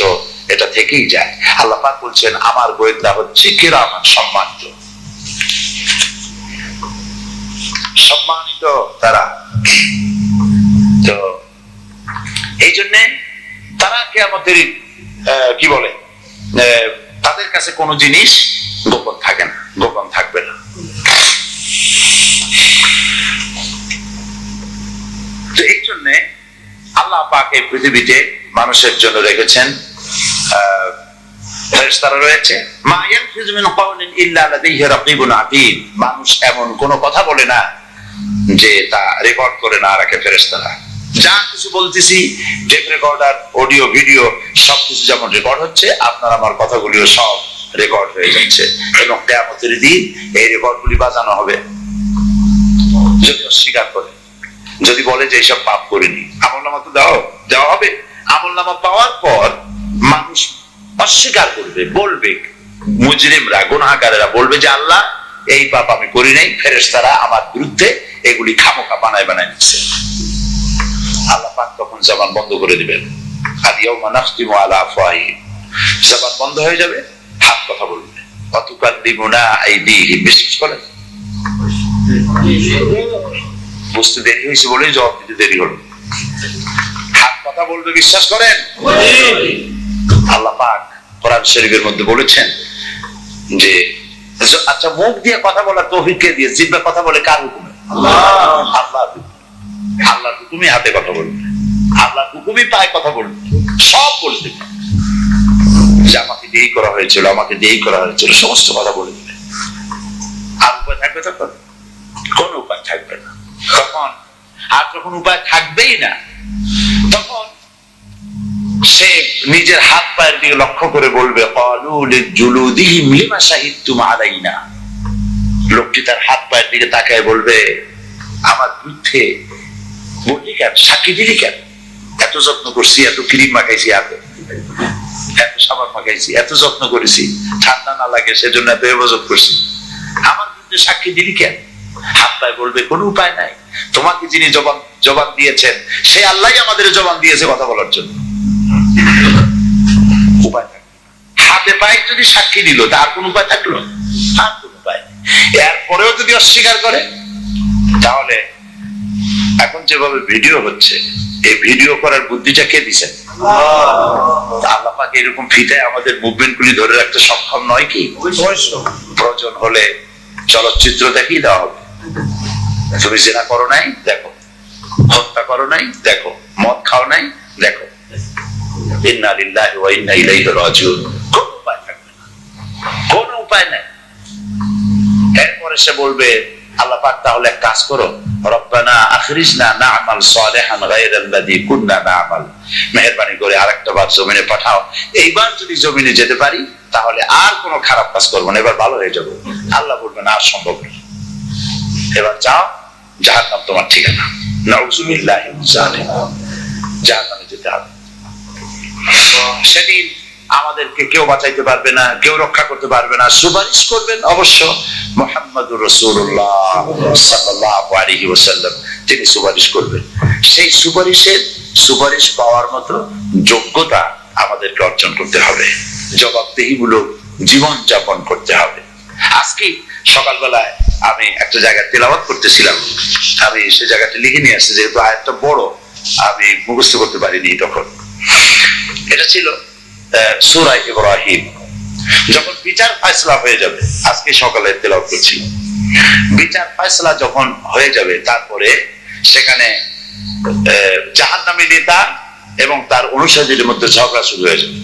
এটা থেকেই যায়। আল্লাহ পাক বলছেন আমার গোয়েন্দা হচ্ছে কিরামান, সম্মানিত। সম্মানিত তারা। তো এই জন্য তারা কিয়ামতের কি বলে তাদের কাছে কোনো জিনিস গোপন থাকে না, গোপন থাকবে না। তো এই জন্য আল্লাহ পাক এই পৃথিবীতে মানুষের জন্য রেখেছেন ফেরেশতারা রয়েছে। মা ইয়ালফিযু মিন কাওলিন ইল্লা লাদাইহি রাকীবুন আতীদ। মানুষ এমন কোনো কথা বলে না যে তা রেকর্ড করে না রাখে ফেরেশতারা। যা কিছু বলতেছি টেপ রেকর্ডার, অডিও, ভিডিও সবকিছু যেমন রেকর্ড হচ্ছে, আপনার আমার কথাগুলিও সব রেকর্ড হয়ে যাচ্ছে এবং কিয়ামতের দিন এই রেকর্ডগুলি বাজানো হবে। যদি অস্বীকার করে, যদি বলে যে এইসব পাপ করিনি, আমলনামা তো দেওয়া হবে। আমলনামা পাওয়ার পর মানুষ অস্বীকার করবে, বলবে, মুজরিমরা, গুনাহগারেরা বলবে যে আল্লাহ এই পাপ আমি করি নাই, ফেরেশতারা আমার বিরুদ্ধে এগুলি খামোখা বানায় নিচ্ছে। আল্লাহ পাক তখন জবান বন্ধ করে দিবেন। আল ইয়াউমা নাখতিমু আলা আফওয়াহিহিম, জবান বন্ধ হয়ে যাবে, হাত কথা বলবে। ওয়া তুকাল্লিমুনা আইদিহিম, বিশ্বাস করেন? বুঝতে দেরি হয়েছে বলেই জবাব দিতে দেরি হলো। হাত কথা বলবে, বিশ্বাস করেন? আল্লাহ পাক কোরআন শরীফের মধ্যে বলেছেন যে আচ্ছা মুখ দিয়ে কথা বলার তৌফিক কে দিয়ে? জিহ্বা কথা বলে কার হুকুমে? আল্লাহর হুকুমে হাতে কথা বলবে, আল্লাহর হুকুমে পায়ে কথা বলবে, সব বলবে যে আমাকে দিয়েই করা হয়েছিল, আমাকে দিয়েই করা হয়েছিল, সমস্ত কথা বলে দিবে। আর উপায় থাকবে তখন? কোন উপায় থাকবে না তখন। আর যখন উপায় থাকবেই না তখন সে নিজের হাত পায়ের দিকে লক্ষ্য করে বলবে ক্বালু লিজুলুদিহিম লিমা শাহিদতুম আলাইনা। লোকটি তার হাত পায়ের দিকে তাকায় বলবে আমার বিরুদ্ধে বললি কেন, সাক্ষী দিলি কেন? এত যত্ন করছি, এত ক্রিম মাখাইছি, এত সাবান মাখাইছি, এত যত্ন করেছি, ঠান্ডা না লাগে সেজন্য এত হেফাজত করছি, আমার বিরুদ্ধে সাক্ষী দিলি কেন? হাত পায়ে বলবে কোনো উপায় নাই, তোমাকে যিনি জবান দিয়েছেন সে আল্লাহই আমাদের জবান দিয়েছে কথা বলার জন্য। উপায় থাকবে, হাতে পায়ে যদি সাক্ষী দিল তার কোন উপায় থাকলো? আর কোন উপায়। এরপরেও যদি অস্বীকার করে, তাহলে এখন যেভাবে ভিডিও হচ্ছে, এই ভিডিও করার বুদ্ধিটা কে দিচ্ছেন? আল্লাহ পাক এরকম ফিতায় আমাদের মুভমেন্ট গুলি ধরে রাখতে সক্ষম নয় কি? প্রয়োজন হলে চলচ্চিত্র দেখিয়ে দেওয়া হবে। তুমি জিনা করো নাই, দেখো। হত্যা করো নাই, দেখো। মদ খাও নাই, দেখো। ইন্না লিল্লাহি ওয়া ইন্না ইলাইহি রাজিউন। কোন উপায় থাকবে না, কোন উপায় নাই। এরপরে সে বলবে আল্লাহ পাক তাহলে এক কাজ করো, রব্বানা আখরিজনা না'মাল সালিহান গায়রাল্লাযী কুননা না'মাল, মেহেরবানি করে আরেকটা বার জমিনে পাঠাও, এইবার যদি জমিনে যেতে পারি তাহলে আর কোনো খারাপ কাজ করবো না, এবার ভালো হয়ে যাবো। আল্লাহ বলবেন আর সম্ভব নেই, এবার যাও, জাহান্নাম তোমার ঠিকানা। নাউযুবিল্লাহি মিন যালিক, জাহান্নামে যেতে হবে। সেদিন আমাদেরকে কেউ বাঁচাইতে পারবে না, কেউ রক্ষা করতে পারবে না। সুপারিশ করবেন অবশ্য মুহাম্মদুর রাসূলুল্লাহ সাল্লাল্লাহু আলাইহি ওয়াসাল্লাম, তিনি সুপারিশ করবেন। সেই সুপারিশ পাওয়ার মতো যোগ্যতা আমাদেরকে অর্জন করতে হবে, জবাবদিহিমূলক জীবন যাপন করতে হবে। আজকে সকালবেলায় আমি একটা জায়গায় তেলাওয়াত করতেছিলাম, আমি সে জায়গাটা লিখে নিয়ে আসছি, যেহেতু আয়াতটা বড় আমি মুখস্থ করতে পারিনি তখন। এটা ছিল সূরা ইব্রাহিম, যখন বিচার ফয়সালা হয়ে যাবে, আজকে সকালে তেলাওয়াত করছিলাম, বিচার ফয়সালা যখন হয়ে যাবে তারপরে সেখানে জাহান্নামী নেতা এবং তার অনুসারীদের মধ্যে ঝগড়া শুরু হয়ে যাবে।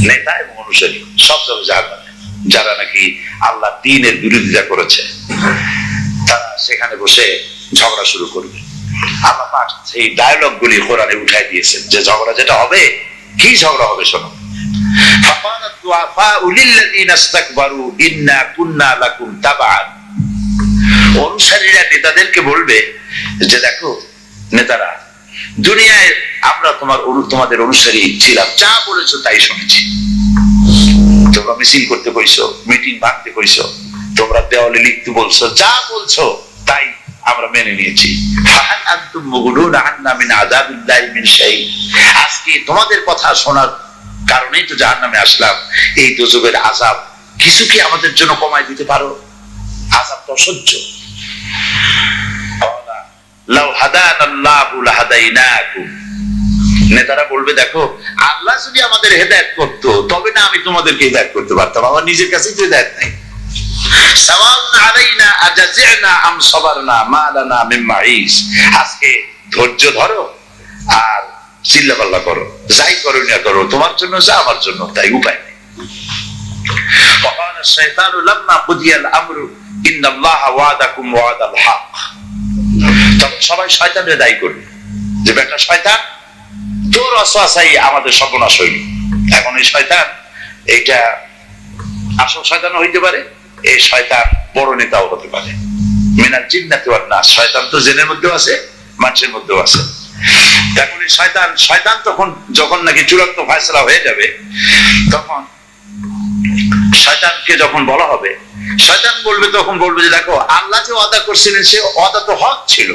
নেতা এবং অনুসারী সব যাবে জাহান্নামে, যারা নাকি আল্লাহ দ্বীনের বিরোধিতা করেছে, তারা সেখানে বসে ঝগড়া শুরু করবে। আল্লাহ পাক সেই ডায়লগ গুলি কোরআনে উঠাই দিয়েছেন যে ঝগড়া যেটা হবে, কি ঝগড়া হবে শোনো। ফাকানাত দুআফাউ লিল্লাযীনা ইসতাকবারু ইন্না কুন্না লাকুম তাবাআন, অনুসারীরা নেতাদেরকে বলবে যে দেখো নেতারা, দুনিয়ায় আমরা তোমাদের অনুসারী ছিলাম, যা বলেছো তাই শুনেছি, তোমরা মিছিল করতে কইছো, মিটিং ভাঙতে কইছো, তোমরা দেওয়ালে লিখতে বলছো, যা বলছো তাই আমরা মেনে নিয়েছি। ফাহাল আনতুম মুগনুনা আন্না মিন আযাবিল্লাহি মিন শাই, আজকে তোমাদের কথা শোনার কারণেই তো জাহান্নামে আসলাম, এই দোজখের আযাব কিছু কি আমাদের জন্য কমাই দিতে পারো? আযাব তো সহ্য। লাউ হাদানাল্লাহু লাহাদাইনাকুম, নেতারা বলবে দেখো আল্লাহ যদি আমাদের হেদায়েত করতো তবে না আমি তোমাদেরকে হেদায়েত করতে পারতাম, আমার নিজের কাছেই তো হেদায়েত নাই। সাওয়াউন আলাইনা আজাজিনা আম সাবারনা মা লানা মিন মাইস, আজকে ধৈর্য ধরো আর চিল্লাপাল্লা করো, যাই করো না করো, তোমার জন্য যা আমার জন্য তাই, উপায় নেই। ওয়াকানা শাইতানু লাম্মা কুদিয়াল আমরু ইন্নাল্লাহা ওয়াদাকুম ওয়াদাল হক, তখন সবাই শয়তানকে দায়ী করবে যে বেটা শয়তান, তোর ওয়াসওয়াসাই আমাদের সর্বনাশ হইল। এখন এই শয়তান, এইটা আসল শয়তান হইতে পারে, এই শয়তান বড় নেতাও হতে পারে। মিনাল জিন্নাতি ওয়ান নাস, শয়তান তো জিনের মধ্যেও আছে, মানুষের মধ্যেও আছে। এখন এই শয়তান তখন যখন নাকি চূড়ান্ত ফয়সালা হয়ে যাবে, তখন শয়তানকে যখন বলা হবে, শয়তান বলবে, তখন বলবে যে দেখো আল্লাহ যে ওয়াদা করছিলেন সে ওয়াদা তো হক ছিল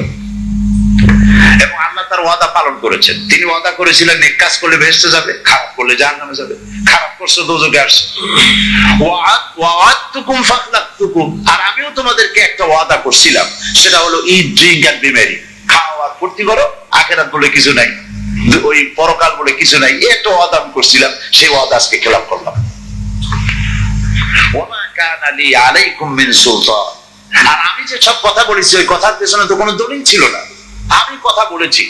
এবং আল্লাহ তার ওয়াদা পালন করেছেন। তিনি ওয়াদা করেছিলেন নেক কাজ করলে বেহেশতে যাবে, খারাপ করলে জাহান্নামে যাবে, খারাপ করছো দোজখে আসছে। ওয়াআদতুকুম ফাখলাফতুকুম, আর আমিও তোমাদেরকে একটা ওয়াদা করছিলাম, সেটা হলো ইট ড্রিঙ্ক এন্ড বি মেরি, খাও আর ফুর্তি করো, আখিরাত বলে কিছু নাই, ওই পরকাল বলে কিছু নাই, একটা ওয়াদা আমি করছিলাম, সেই ওয়াদা আজকে খেলাফ করলাম। ওয়া মা কানা লি আলাইকুম মিন সুলতান, আর আমি যে সব কথা বলেছি ওই কথার পেছনে তো কোনো দলিল ছিল না, আমি কথা বলেছি,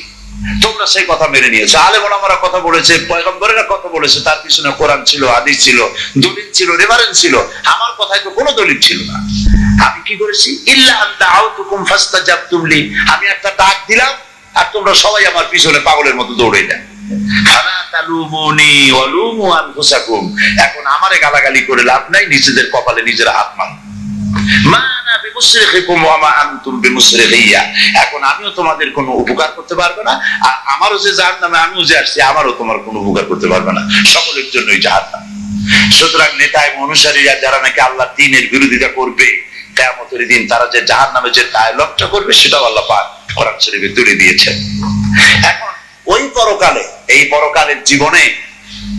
তোমরা সেই কথা মেনে নিয়েছো। আলেম ওলামারা কথা বলেছে, পয়গম্বরেরা কথা বলেছে, তার পিছনে কোরআন ছিল, হাদিস ছিল, দলিল ছিল, রেফারেন্স ছিল, আমার কথায় তো কোনো দলিল ছিল না। আমি কি করেছি? ইল্লা আন দাআউতুকুম ফাস্তাজাবতুম লি, আমি একটা ডাক দিলাম আর তোমরা সবাই আমার পিছনে পাগলের মতো দৌড়ে যাও। ফালা তালুমুনি ওয়ালুমু আনফুসাকুম, এখন আমারে গালাগালি করে লাভ নাই, নিজেদের কপালে নিজেরা হাত মারো। মা আনা বিমুসরিখিকুম ওয়া মা আনতুম বিমুসরিখিয়া, এখন আমিও তোমাদের কোনো উপকার করতে পারবো না, আর আমারও যে জাহান্নামে আমিও যে আসছি, আমারও তোমার কোনো উপকার করতে পারবে না, সকলের জন্যই জাহান্নাম। সুতরাং নেতা এবং অনুসারীরা যারা নাকি আল্লাহর দ্বীনের বিরোধিতা করবে, কিয়ামতের দিন তারা যে জাহান্নামে যে ডায়লগটা করবে সেটাও আল্লাহ পাক কোরআন শরীফে তুলে দিয়েছেন। এখন ওই পরকালে, এই পরকালের জীবনে,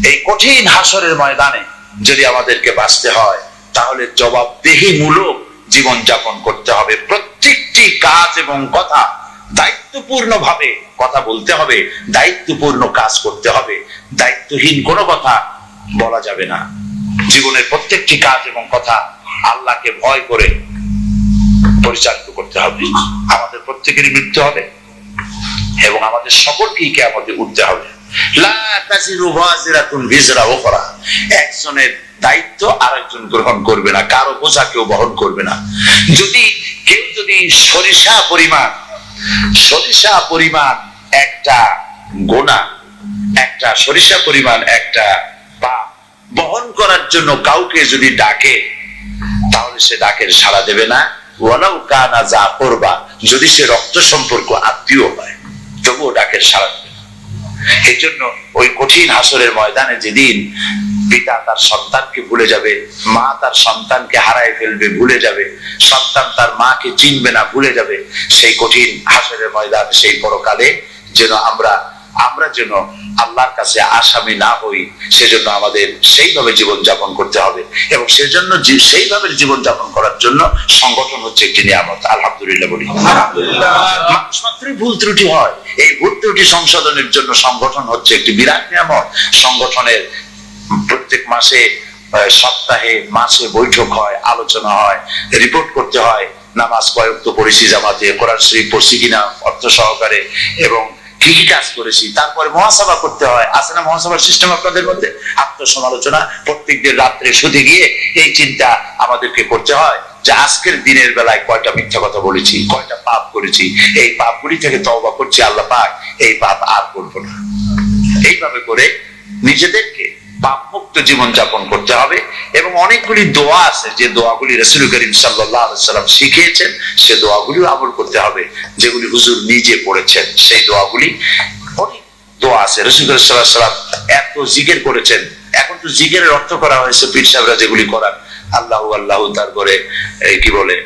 এই কঠিন হাসরের ময়দানে যদি আমাদেরকে বাঁচতে হয়, তাহলে জবাবদিহিমূলক জীবন যাপন করতে হবে। প্রত্যেকটি কাজ এবং কথা দায়িত্বপূর্ণ ভাবে কথা বলতে হবে, দায়িত্বপূর্ণ কাজ করতে হবে, দায়িত্বহীন কোনো কথা বলা যাবে না। জীবনের প্রত্যেকটি কাজ এবং কথা আল্লাহকে ভয় করে পরিচালিত করতে হবে। আমাদের প্রত্যেকেরই মৃত্যু হবে এবং আমাদের সকলকেই কিয়ামতে উঠতে হবে। লা তাজিরু ওয়াজিরাতুন বিজরা উখরা, একজনের দায়িত্ব আরেকজন গ্রহণ করবে না, কারো বোঝা কেউ বহন করবে না। কেউ যদি সরিষা পরিমাণ একটা গুনাহ, একটা সরিষা পরিমাণ একটা পাপ বহন করার জন্য কাউকে যদি ডাকে, তাহলে সে ডাকের সাড়া দেবে না। ওয়ালাউ কানা যা কুরবা, যদি সে রক্ত সম্পর্ক আত্মীয় হয়, তবুও ডাকের সাড়া দেবে না। এই জন্য ওই কঠিন হাসরের ময়দানে যেদিন পিতা তার সন্তানকে ভুলে যাবে, মা তার সন্তানকে হারায় ফেলবে, ভুলে যাবে, সন্তান তার মাকে চিনবে না, ভুলে যাবে, সেই কঠিন হাসরের ময়দান, সেই পরকালে যেন আমরা যেন আল্লাহর কাছে আসামি না হই, সেজন্য আমাদের সেইভাবে জীবন যাপন করতে হবে। এবং সেজন্য সেইভাবে জীবন যাপন করার জন্য সংগঠন হচ্ছে একটি নিয়ামত। আলহামদুলিল্লাহ বলি। মানুষ মাত্রই ভুল ত্রুটি হয়, এই ভুল ত্রুটি সংশোধনের জন্য সংগঠন হচ্ছে একটি বিরাট নিয়ামত। সংগঠনের প্রত্যেক মাসে, সপ্তাহে, মাসে বৈঠক হয়, আলোচনা হয়, রিপোর্ট করতে হয়, নামাজ কয়েক তো পড়েছি জামাতে, কোরআন শরীফ পড়ছি কিনা অর্থ সহকারে, এবং কি কি কাজ করেছি, তারপরে মহাসভা করতে হয়। আছে না মহাসভার সিস্টেম আপনাদের মধ্যে? আত্মসমালোচনা প্রত্যেকদিন রাত্রে শুতে গিয়ে এই চিন্তা আমাদেরকে করতে হয় যে আজকের দিনের বেলায় কয়টা মিথ্যা কথা বলেছি, কয়টা পাপ করেছি, এই পাপগুলি থেকে তওবা করছি, আল্লাহ পাক এই পাপ আর করবো না। এইভাবে করে নিজেদেরকে পাপ মুক্ত জীবন যাপন করতে হবে। এবং অনেকগুলি দোয়া আছে, যে দোয়াগুলি রাসূল করিম সাল্লাল্লাহু আলাইহি ওয়াসাল্লাম শিখিয়েছেন, সে দোয়াগুলি আমল করতে হবে, যেগুলি হুজুর নিজে পড়েছেন। সেই দোয়াগুলি, অনেক দোয়া আছে, রাসূল করিম সাল্লাল্লাহু আলাইহি ওয়াসাল্লাম এত জিকির করেছেন। এখন তো জিকিরের অর্থ করা হয়েছে, পীর সাহেবরা যেগুলি করান, আল্লাহু আল্লাহু, তারপরে কি বলে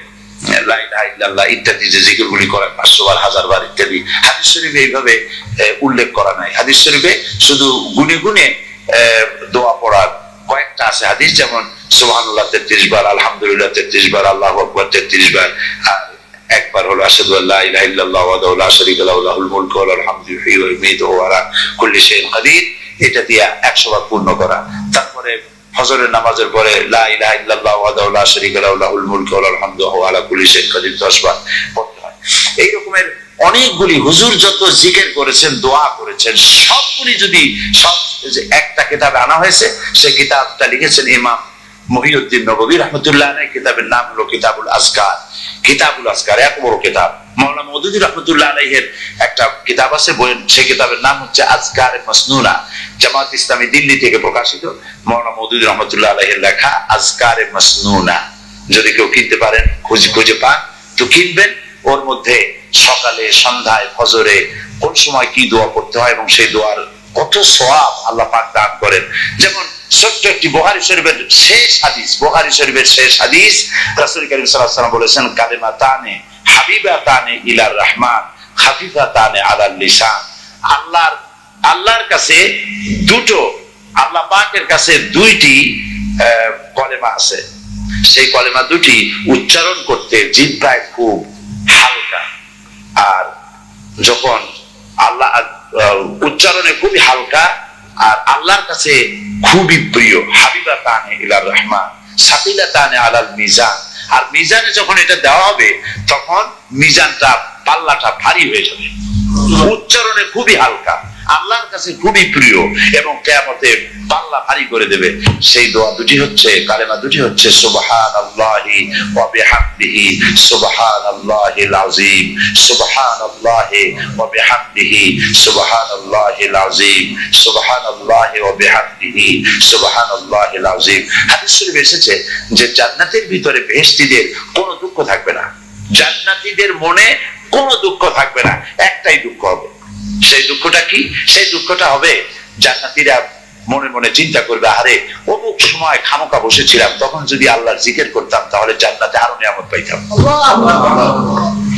লা ইলাহা ইল্লাল্লাহ ইত্যাদি যে জিকিরগুলি করেন 500 বার, 1000 বার ইত্যাদি। হাদিস শরীফে এইভাবে উল্লেখ করা নাই। হাদিস শরীফে শুধু গুনে গুনে দোয়া পড়ার কয়েকটা আছে হাদিস, যেমন সুবহানাল্লাহ 33 বার, আলহামদুলিল্লাহ 33 বার, আল্লাহু আকবার 33 বার, আর একবার হলো আশহাদু আল্লা ইলাহা ইল্লাল্লাহ ওয়াহদাহু লা শারীকা লাহু লাহুল মুলকু ওয়া লাহুল হামদু ইউহয়ী ওয়া ইউমীতু ওয়া আলা কুল্লি শাইইন কাদির, এটা দিয়ে 100 বার পূর্ণ করা। তারপরে ফজরের নামাজের পরে লা ইলাহা ইল্লাল্লাহ ওয়াহদাহু লা শারীকা লাহু লাহুল মুলকু ওয়া লাহুল হামদু ওয়া আলা কুল্লি শাইইন কাদির 10 বার পড়তে হয়। এই রকমের অনেকগুলি হুজুর যত জিকির করেছেন, দোয়া করেছেন, সবগুলি যদি একটা কিতাবে আনা হয়েছে, সেই কিতাবটা লিখেছেন ইমাম মুহিউদ্দিন নববী রাহমাতুল্লাহ আলাইহি। কিতাবের নাম হলো কিতাবুল আজকার। কিতাবুল আজকার এত বড় কিতাব। মাওলানা মওদুদী রাহমাতুল্লাহ আলাইহির একটা কিতাব আছে, সেই কিতাবের নাম হচ্ছে আজকারে মাসনুনা, জামাত ইসলামী দিল্লি থেকে প্রকাশিত, মাওলানা মওদুদী রাহমাতুল্লাহ আলাইহির লেখা আজকারে মাসনুনা। যদি কেউ কিনতে পারেন, খুঁজে পান তো কিনবেন। ওর মধ্যে সকালে, সন্ধ্যায়, ফজরে কোন সময় কি দোয়া করতে হয় এবং সেই দোয়ার কত সওয়াব আল্লাহ পাক দান করেন। যেমন ছোট্ট একটি বুখারী শরীফের শেষ হাদিস, রাসূল কারীম সাল্লাল্লাহু আলাইহি ওয়াসাল্লাম বলেছেন, কালিমাতানে হাবিবাতানে ইলার রহমান খাফিফাতানে আলাল লিসান। আল্লাহর কাছে আল্লাহ পাকের কাছে দুইটি কলেমা আছে। সেই কলেমা দুটি উচ্চারণ করতে জিহ্বায় খুব হালকা, আর যখন আল্লাহ উচ্চারণে খুবই হালকা, আর আল্লাহর কাছে খুবই প্রিয়। হাবিবাতানে ইলার রহমান সাকিলাতানে আলাল মিজান। আর মিজানে যখন এটা দেওয়া হবে, তখন মিজানটা, পাল্লাটা ভারী হয়ে যাবে। উচ্চারণে খুবই হালকা, আল্লাহর কাছে খুবই প্রিয়, এবং কিয়ামতে পাল্লা ভারী করে দেবে। সেই দোয়া দুটি হচ্ছে, কালেমা দুটি হচ্ছে সুবহানাল্লাহি ওয়া বিহামদিহি সুবহানাল্লাহিল আযীম, সুবহানাল্লাহি ওয়া বিহামদিহি সুবহানাল্লাহিল আযীম, সুবহানাল্লাহি ওয়া বিহামদিহি সুবহানাল্লাহিল আযীম। হাদিস শরীফে এসেছে যে জান্নাতের ভিতরে বেহেশতীদের কোনো দুঃখ থাকবে না। জান্নাতীদের মনে কোনো দুঃখ থাকবে না, একটাই দুঃখ হবে। সেই দুঃখটা কি? সেই দুঃখটা হবে, জান্নাতীরা মনে মনে চিন্তা করবে, আরে অমুক সময় খামোকা বসেছিলাম, তখন যদি আল্লাহর জিকির করতাম, তাহলে জান্নাতে আরো নিয়ামত পাইতাম।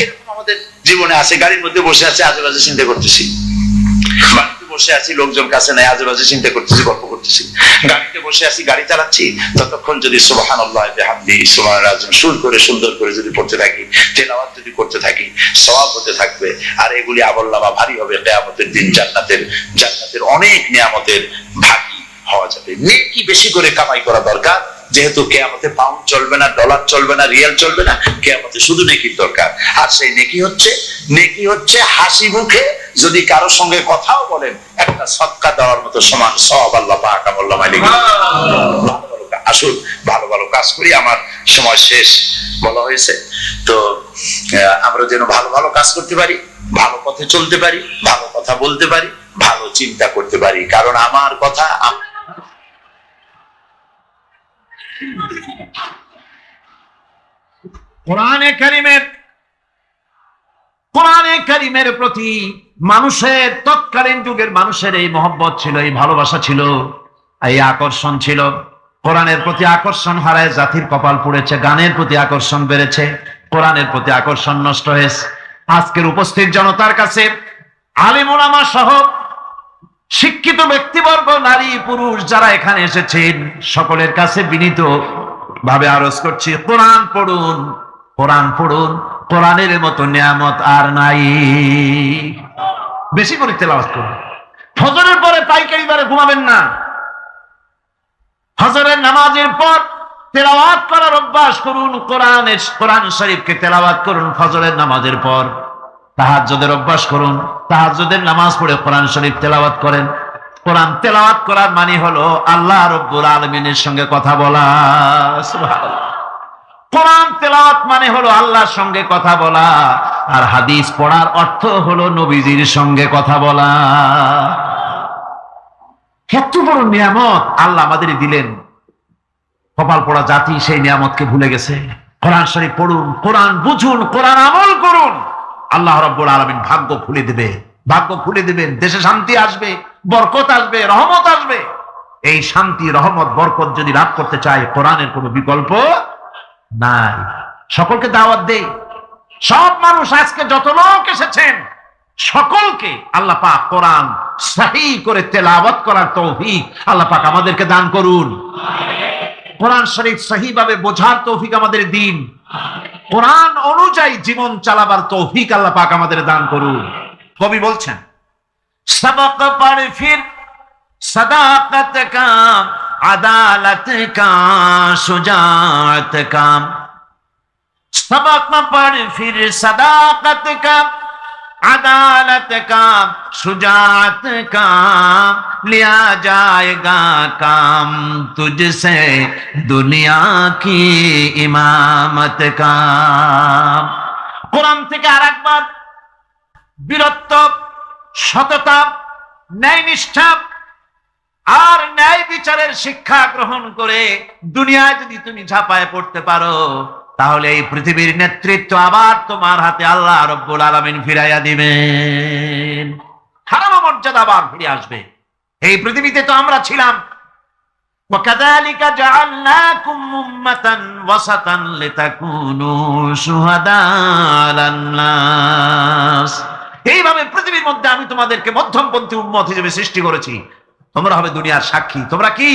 এরকম আমাদের জীবনে আছে। গাড়ির মধ্যে বসে আছে, আজেবাজে চিন্তা করতেছি। বাড়িতে বসে আছি, লোকজন কাছে নাই, আজেবাজে চিন্তা করতেছি, গল্প করতেছি। গাড়িতে বসে আছি, গাড়ি চালাচ্ছি, ততক্ষণ যদি সুবহানাল্লাহি ওয়া বিহামদিহি সুবহানাল আযীম সুর করে, সুন্দর করে যদি পড়তে থাকি, তেলাওয়াত যদি করতে থাকি, সওয়াব হতে থাকবে। আর এগুলি আমলনামা ভারী হবে। কিয়ামতের দিন জান্নাতের অনেক নিয়ামতের ভাগী হওয়া যাবে। নেকি বেশি করে কামাই করা দরকার, যেহেতু কিয়ামতে পাউন্ড চলবে না, ডলার চলবে না, রিয়াল চলবে না, কিয়ামতে শুধু নেকির দরকার। আর সেই নেকি হচ্ছে হাসি মুখে যদি কারোর সঙ্গে কথাও বলেন, একটা সদকা দেওয়ার মতো সমান সওয়াব আল্লাহ পাক আমল নামায় লিখে দেন। আসুন ভালো ভালো কাজ করি। আমার সময় শেষ বলা হয়েছে, তো আমরা যেন ভালো ভালো কাজ করতে পারি, ভালো পথে চলতে পারি, ভালো কথা বলতে পারি, ভালো চিন্তা করতে পারি। কারণ আমার কথা কোরআনে কারিমের প্রতি মানুষের, তৎকালীন যুগের মানুষের এই মহব্বত ছিল, এই ভালোবাসা ছিল, এই আকর্ষণ ছিল। কোরআনের প্রতি আকর্ষণ হারায় জাতির কপাল পুড়েছে, গানের প্রতি আকর্ষণ বেড়েছে, কোরআনের প্রতি আকর্ষণ নষ্ট হয়েছে। আজকের উপস্থিত জনতার কাছে আলিম ওলামা সহ শিক্ষিত ব্যক্তিবর্গ, নারী পুরুষ যারা এখানে এসেছেন, সকলের কাছে বিনীত ভাবে আরজ করছি, কোরআন পড়ুন, কোরআন পড়ুন। কোরআনের মতো নিয়ামত আর নাই। বেশি করে তেলাওয়াত করুন। ফজরের পরে পাইকারি বারে ঘুমাবেন না। ফজরের নামাজের পর তেলাওয়াত করার অভ্যাস করুন। কোরআন শরীফকে তেলাওয়াত করুন ফজরের নামাজের পর। তাহাজ্জুদের অভ্যাস করুন, তাহাজ্জুদের নামাজ পড়ে কোরআন শরীফ তেলাওয়াত করেন। কোরআন তেলাওয়াত করার মানে হলো আল্লাহ রাব্বুল আলামিনের সঙ্গে কথা বলা। সুবহানাল্লাহ। কোরআন তেলাওয়াত মানে হলো আল্লাহর সঙ্গে কথা বলা, আর হাদিস পড়ার অর্থ হলো নবীজির সঙ্গে কথা বলা। এত বড় নিয়ামত আল্লাহ আমাদের দিলেন, কপাল পোড়া জাতি সেই নিয়ামতকে ভুলে গেছে। কোরআন শরীফ পড়ুন, কোরআন বুঝুন, কোরআন আমল করুন। আল্লাহ রাব্বুল আলামিন ভাগ্য খুলে দেবে, ভাগ্য খুলে দেবেন। দেশে শান্তি আসবে, বরকত আসবে, রহমত আসবে। এই শান্তি, রহমত, বরকত যদি লাভ করতে চায়, কোরআনের কোনো বিকল্প নাই। সকলকে দাওয়াত দেই, সব মানুষ আজকে যত লোক এসেছেন সকলকে আল্লাহ পাক কোরআন সহিহ করে তেলাওয়াত করার তৌফিক আল্লাহ পাক আমাদেরকে দান করুন। কোরআন শরীফ সহিহ ভাবে বোঝার তৌফিক আমাদের দিন। কোরআন অনুযায়ী জীবন চালাবার তৌফিক আল্লাহ পাক আমাদের দান করুন। কবি বলছেন, সবক পড় ফির सदाकत का, अदालत का, शुजाअत का। सबक पढ़ फिर सदाकत का, अदालत का, शुजाअत का, लिया जाएगा काम तुझसे दुनिया की इमामत का। কোরআন থেকে আরেকবার বীরত্ব, সততা, ন্যায়নিষ্ঠা আর ন্যায় বিচারের শিক্ষা গ্রহণ করে দুনিয়ায় যদি তুমি ঝাঁপায় পড়তে পারো, তাহলে এই পৃথিবীর নেতৃত্ব আবার তোমার হাতে আল্লাহ রাব্বুল আলামিন ফিরাইয়া দিবেন। হারানো মর্যাদা আবার ফিরে আসবে। এই পৃথিবীতে তো আমরা ছিলাম, وَكَذَلِكَ جَعَلْنَاكُمْ أُمَّةً وَسَطًا لِتَكُونُوا شُهَدَاءَ عَلَى النَّاسِ। এইভাবে পৃথিবীর মধ্যে আমি তোমাদেরকে মধ্যমপন্থী উম্মত হিসেবে সৃষ্টি করেছি। তোমরা হবে দুনিয়ার সাক্ষী। তোমরা কি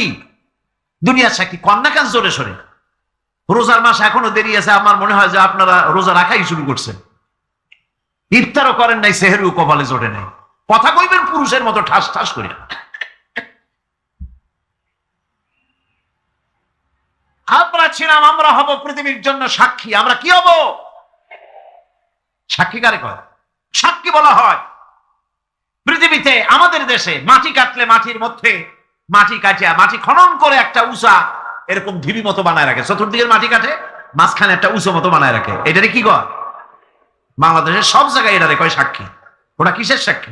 দুনিয়ার সাক্ষী? কন্যাকান জোরে সরে। রোজার মাস এখনো দেরি আছে, আমার মনে হয় যে আপনারা রোজা রাখাই শুরু করছেন। ইফতারও করেন নাই, সেহরিও কপালে জোটে নাই। কথা কইবেন পুরুষের মতো ঠাস ঠাস করে। আমরা ছিলাম, আমরা হব পৃথিবীর জন্য সাক্ষী। আমরা কি হব? সাক্ষী কারে কয়? সাক্ষী বলা হয় পৃথিবীতে, আমাদের দেশে মাটি কাটলে মাটির মধ্যে মাটি কাটিয়া, মাটি খনন করে একটা উঁচা এরকম ঢিবি মতো বানায় রাখে। চতুর্দিকের মাটি কাটে, মাঝখানে একটা উঁচু মতো বানায় রাখে। এটারে কি কয়? বাংলাদেশের সব জায়গায় এটারে কয় সাক্ষী। ওটা কিসের সাক্ষী?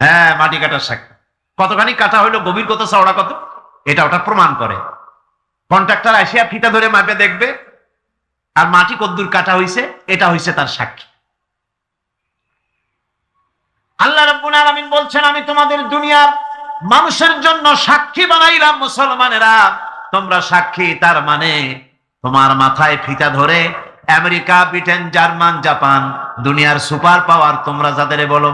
হ্যাঁ, মাটি কাটার সাক্ষী। কতখানি কাটা হইলো, গভীর কত, চওড়া কত, এটা ওটা প্রমাণ করে। কন্ট্রাক্টর আসিয়া ফিতা ধরে মাপে দেখবে, আর মাটি কদ্দুর কাটা হইছে, এটা হইছে তার সাক্ষী। আল্লাহ রাব্বুল আলামিন বলছেন, আমি তোমাদের দুনিয়ার মানুষের জন্য সাক্ষী বানাইলাম। মুসলমানেরা তোমরা সাক্ষী, তার মানে তোমার মাথায় ফিতা ধরে আমেরিকা, ব্রিটেন, জার্মান, জাপান, দুনিয়ার সুপার পাওয়ার তোমরা যাদের বলো,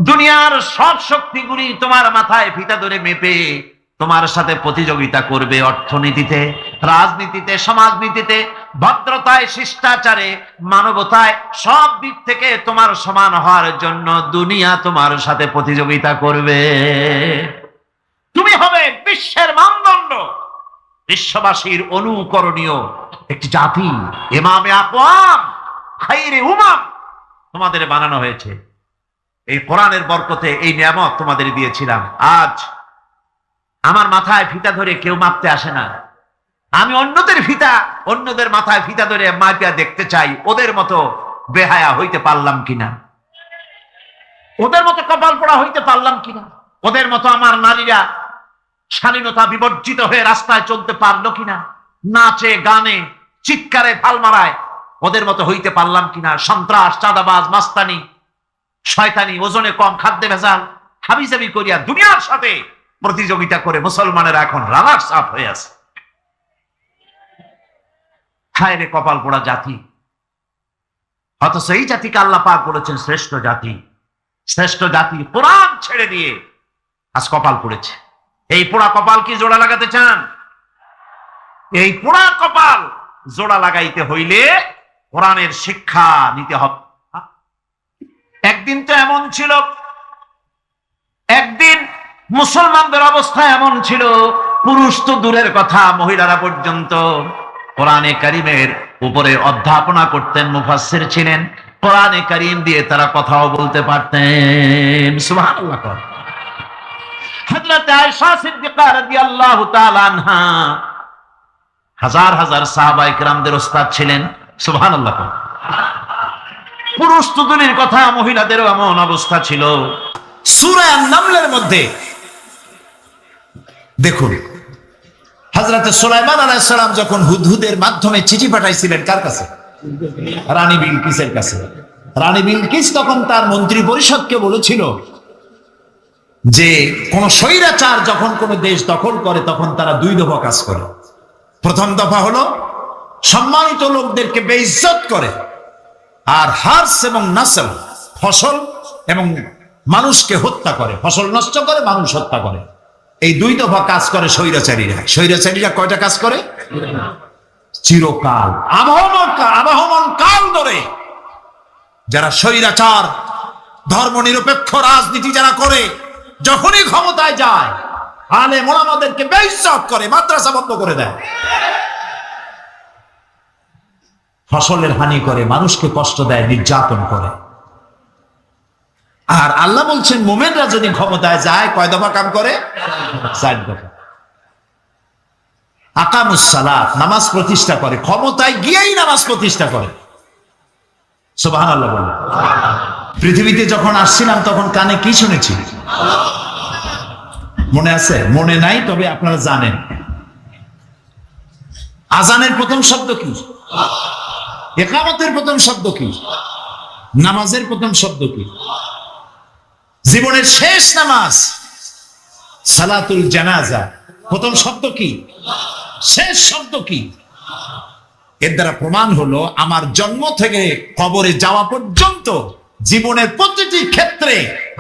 দুনিয়ার সব শক্তিগুলি তোমার মাথায় ফিতা ধরে মেপে তোমার সাথে প্রতিযোগিতা করবে। অর্থনীতিতে, রাজনীতিতে, সমাজনীতিতে, ভদ্রতায়, শিষ্টাচারে, মানবতায়, সব দিক থেকে তোমার সমান হওয়ার জন্য দুনিয়া তোমার সাথে প্রতিযোগিতা করবে। তুমি হবে বিশ্বের মানদণ্ড। বিশ্ববাসীর অনুকরণীয় একটি জাতি, ইমামে আকওয়াম, খাইরে উমাম তোমাদের বানানো হয়েছে। এই কোরআনের বরকতে এই নিয়ামত তোমাদের দিয়েছিলাম। আজ আমার মাথায় ফিতা ধরে কেউ মাপতে আসে না। আমি অন্যদের মাথায় ফিতা ধরে মাপিয়া দেখতে চাই ওদের মতো বেহায়া হইতে পারলাম কিনা, ওদের মতো কপাল পোড়া হইতে পারলাম কিনা, ওদের মতো আমার নারীরা স্বাধীনতা বিবর্জিত হয়ে রাস্তায় চলতে পারলো কিনা, নাচে গানে চিৎকারে ফাল মারায় ওদের মতো হইতে পারলাম কিনা। সন্ত্রাস, চাঁদাবাজ, মাস্তানি, শয়তানি, ওজনে কম, খাদ্যে ভেজাল, হাবিজাবি করিয়া দুনিয়ার সাথে প্রতিযোগিতা করে মুসলমানেরা এখন রানার্স আপ হয়ে আছে। হায় রে কপাল পোড়া জাতি। অথচ এই জাতিকে আল্লাহ পাক বলেছেন শ্রেষ্ঠ জাতি। শ্রেষ্ঠ জাতি কোরআন ছেড়ে দিয়ে আজ কপাল পড়েছে। এই পোড়া কপাল কি জোড়া লাগাতে চান? এই পোড়া কপাল জোড়া লাগাইতে হইলে কোরআনের শিক্ষা নিতে হবে। একদিন তো এমন ছিল, একদিন মুসলমানদের অবস্থা এমন ছিল, পুরুষ তো দূরের কথা, মহিলারা পর্যন্ত কোরআনে কারিমের উপরে অধ্যাপনা করতেন, মুফাসসির ছিলেন, কোরআনে কারিম দিয়ে তারা কথাও বলতে পারতেন। সুবহানাল্লাহ। হযরত আয়েশা সিদ্দিকা রাদিয়াল্লাহু তাআলা আনহা হাজার হাজার সাহাবায়ে কেরামদের ওস্তাদ ছিলেন। সুবহানাল্লাহ। পুরুষ তো দূরের কথা, মহিলাদেরও এমন অবস্থা ছিল। সূরা আন-নামলের মধ্যে দেখুন, হযরত সুলাইমান আলাইহিস সালাম যখন হুদহুদের মাধ্যমে চিঠি পাঠাইছিলেন কার কাছে? রানী বিলকিসের কাছে। রানী বিলকিস তখন তার মন্ত্রী পরিষদকে বলেছিল যে কোন স্বৈরাচার যখন কোন দেশ দখল করে তখন তারা দুই দফা কাজ করে। প্রথম দফা হলো সম্মানিত লোকদেরকে বেইজ্জত করে, আর হার্স এবং নাসল, ফসল এবং মানুষকে হত্যা করে, ফসল নষ্ট করে, মানুষ হত্যা করে। এই দুই দফা কাজ করে স্বৈরাচারীরা। স্বৈরাচারীরা কয়টা কাজ করে? চিরকাল, আবহমান কাল ধরে যারা স্বৈরাচার, ধর্ম নিরপেক্ষ রাজনীতি যারা করে, যখনই ক্ষমতায় যায় আলেম ওলামাদেরকে বেইজ্জত করে, মাদ্রাসা বন্ধ করে দেয়, ফসলের হানি করে, মানুষকে কষ্ট দেয়, নির্যাতন করে। আর আল্লাহ বলছেন মুমিনরা যদি ক্ষমতায় যায় কয় দফা কাম করে? 4 দফা। আকামুস সালাত, নামাজ প্রতিষ্ঠা করে, ক্ষমতায় গিয়েই নামাজ প্রতিষ্ঠা করে। সুবহানাল্লাহ বলে। পৃথিবীতে যখন আসছিলাম তখন কানে কি শুনেছি মনে আছে? মনে নাই, তবে আপনারা জানেন আজানের প্রথম শব্দ কি? ইকামতের প্রথম শব্দ কি? নামাজের প্রথম শব্দ কি? জীবনের শেষ নামাজ সালাতুল জানাজা, প্রথম শব্দ কি? শেষ শব্দ কি? এর দ্বারা প্রমাণ হলো আমার জন্ম থেকে কবরে যাওয়া পর্যন্ত জীবনের প্রতিটি ক্ষেত্রে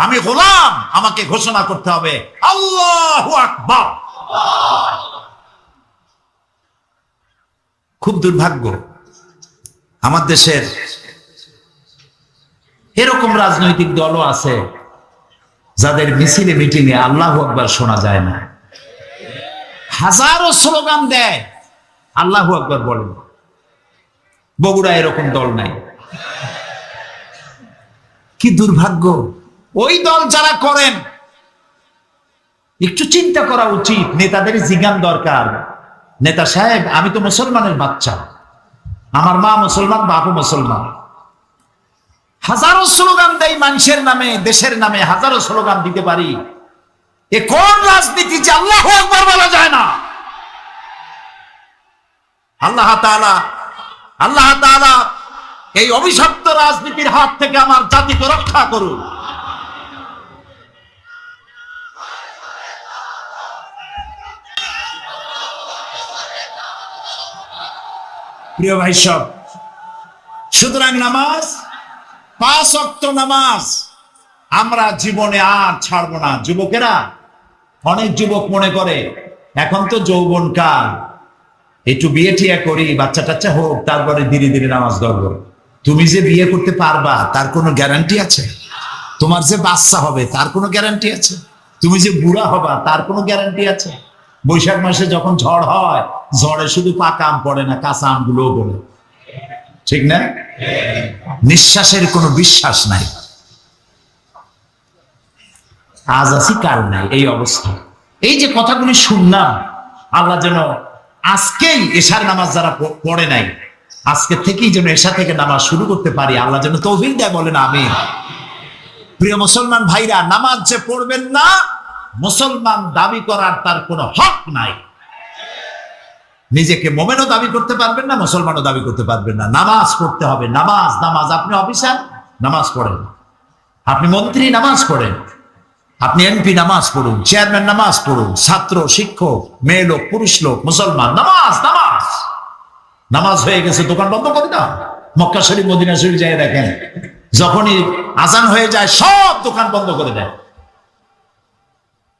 আমি গোলাম, আমাকে ঘোষণা করতে হবে আল্লাহু আকবার। খুব দুর্ভাগ্য আমার দেশের এরকম রাজনৈতিক দলও আছে যাদের মিছিলে মিটিংয়ে আল্লাহু আকবার শোনা যায় না। হাজারো স্লোগান দেয়, আল্লাহু আকবার বলেন। বগুড়া এরকম দল নাই। কি দুর্ভাগ্য! ওই দল যারা করেন একটু চিন্তা করা উচিত, নেতাদের জিজ্ঞান দরকার। নেতা সাহেব, আমি তো মুসলমানের বাচ্চা, আমার মা মুসলমান, বাপও মুসলমান। হাজারো স্লোগান দেয় মানুষের নামে, দেশের নামে হাজারো স্লোগান দিতে পারি। এ কোন রাজনীতি যে আল্লাহু আকবার বলা যায় না? আল্লাহ তাআলা এই অভিশপ্ত রাজনীতির হাত থেকে আমার জাতিকে রক্ষা করুন। প্রিয় ভাই সব, সুতরাং নামাজ, 5 ওয়াক্ত নামাজ আমরা জীবনে আর ছাড়বো না। যুবকেরা, অনেক যুবক মনে করে এখন তো যৌবন কাল, একটু বিয়ে টিয়া করি, বাচ্চা টাচ্চা হোক, তারপরে ধীরে ধীরে নামাজ ধরবো। তুমি যে বিয়ে করতে পারবা তার কোনো গ্যারান্টি আছে? তোমার যে বাচ্চা হবে তার কোনো গ্যারান্টি আছে? তুমি যে বুড়া হবা তার কোনো গ্যারান্টি আছে? বৈশাখ মাসে যখন ঝড় হয়, ঝড়ে শুধু পাকা আম পড়ে না, কাঁচা আমগুলোও পড়ে, ঠিক না? নিঃশ্বাসের কোনো বিশ্বাস নাই, আজ আছি কাল নাই, এই অবস্থা। এই যে কথাগুলি শুনলাম, আল্লাহ যেন আজকেই এশার নামাজ যারা পড়ে নাই, আজকে থেকেই যেন এশা থেকে নামাজ শুরু করতে পারি, আল্লাহ যেন তৌফিক দেয়, বলেন আমিন। প্রিয় মুসলমান ভাইরা, নামাজ যে পড়বেন না, মুসলমান দাবি করার তার কোনো হক নাই। নিজেকে মোমেনও দাবি করতে পারবেন না, মুসলমানও দাবি করতে পারবেন না। নামাজ পড়তে হবে, নামাজ নামাজ। আপনি অফিসার, নামাজ পড়েন। আপনি মন্ত্রী, নামাজ পড়েন। আপনি এমপি, নামাজ পড়ুন। চেয়ারম্যান, নামাজ পড়ুন। ছাত্র, শিক্ষক, মেয়ে লোক, পুরুষ লোক, মুসলমান, নামাজ নামাজ। নামাজ হয়ে গেছে, দোকান বন্ধ করে দাও। মক্কা শরীফ, মদিনা শরীফ যাই দেখেন, যখনই আজান হয়ে যায় সব দোকান বন্ধ করে দেয়।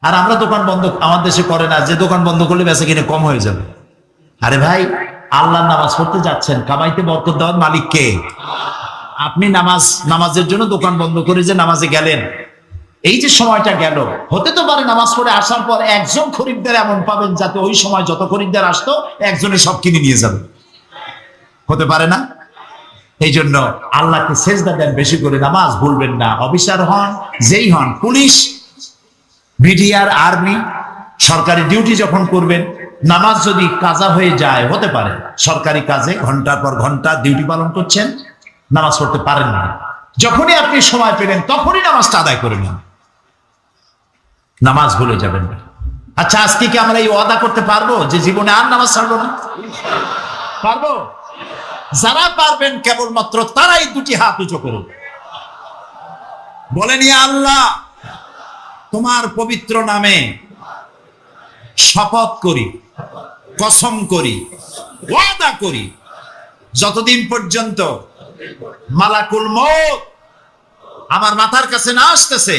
আর আমরা দোকান বন্ধ আমার দেশে করে না, যে দোকান বন্ধ করলে বেচা কিনে কম হয়ে যাবে। আরে ভাই, আল্লাহর নামাজ পড়তে যাচ্ছেন, কামাইতে বরকত দেওয়ার মালিক কে? আপনি নামাজের জন্য দোকান বন্ধ করে যে নামাজে গেলেন, এই যে সময়টা গেল, হতে তো পারে নামাজ পড়ে আসার পর একজন খরিদ্দার এমন পাবেন যাতে ওই সময় যত খরিদ্দার আসতো একজনে সব কিনে নিয়ে যাবে, হতে পারে না? এই জন্য আল্লাহকে সেজদা দেন বেশি করে, নামাজ ভুলবেন না। অফিসার হন, যেই হন, পুলিশ, বিডিআর, আর্মি, সরকারি ডিউটি যখন করবেন, নামাজ যদি কাজা হয়ে যায়, হতে পারে সরকারি কাজে ঘন্টার পর ঘন্টা ডিউটি পালন করছেন, নামাজ পড়তে পারেন না, যখনই আপনি সময় পেলেন তখনই নামাজটা আদায় করে নেন, নামাজ ভুলে যাবেন না। আচ্ছা, আজকে কি আমরা এই ওয়াদা করতে পারবো যে জীবনে আর নামাজ ছাড়বো না? পারবো? যারা পারবেন কেবলমাত্র তারাই দুটি হাত উঁচু করুন, বলেন, ইয়া আল্লাহ, তোমার পবিত্র নামে শপথ করি, কসম করি, ওয়াদা করি, যতদিন পর্যন্ত মালাকুল মউত আমার মাথার কাছে না আসতেছে,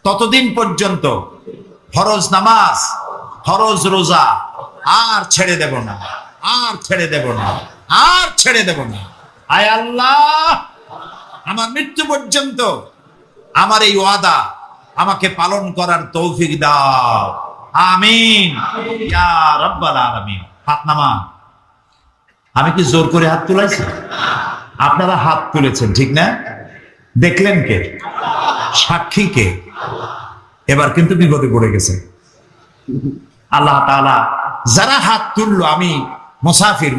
ততদিন পর্যন্ত ফরজ নামাজ, ফরজ রোজা আর ছেড়ে দেব না, আর ছেড়ে দেব না, আর ছেড়ে দেব না। আয় আল্লাহ, আমার মৃত্যু পর্যন্ত আমার এই ওয়াদা আমাকে পালন করার তৌফিক দাও, আমিন ইয়া রাব্বাল আলামিন। হাত নামান। আমি কি জোর করে হাত তুলাইছি? আপনারা হাত তুলেছেন, ঠিক না? দেখলেন কে? সাক্ষী কে? এবার কিন্তু বিপদে পড়ে গেছে। আল্লাহ তাআলা যারা হাত তুললো, আমি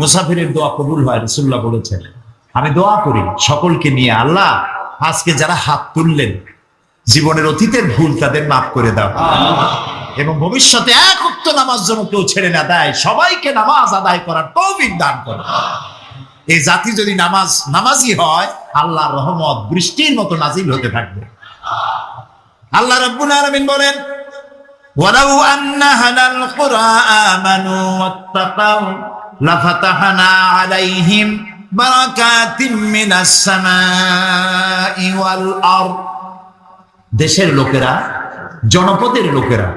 মুসাফিরের দোয়া কবুল হয়, রাসূলুল্লাহ বলেছেন। আমি দোয়া করি সকলকে নিয়ে, আল্লাহ, আজকে যারা হাত তুললেন, জীবনের অতীতের ভুল তাদের মাফ করে দাও, এবং ভবিষ্যতে এক ওয়াক্ত নামাজ যেন কেউ ছেড়ে না দেয়, সবাইকে নামাজ আদায় করার তৌফিক দান করো। এই জাতি যদি নামাজি হয়, আল্লাহর রহমত বৃষ্টির মতো নাজিল হতে থাকবে। আল্লাহ রাব্বুল আলামিন বলেন, ওয়ালাউ আন্না হালাল কুরআ আমানু ওয়াত্তাকাউ লাফাতাহনা আলাইহিম বারাকাতিম মিনাস সামাই ওয়াল আরদ। দেশের লোকেরা, জনপদের লোকেরা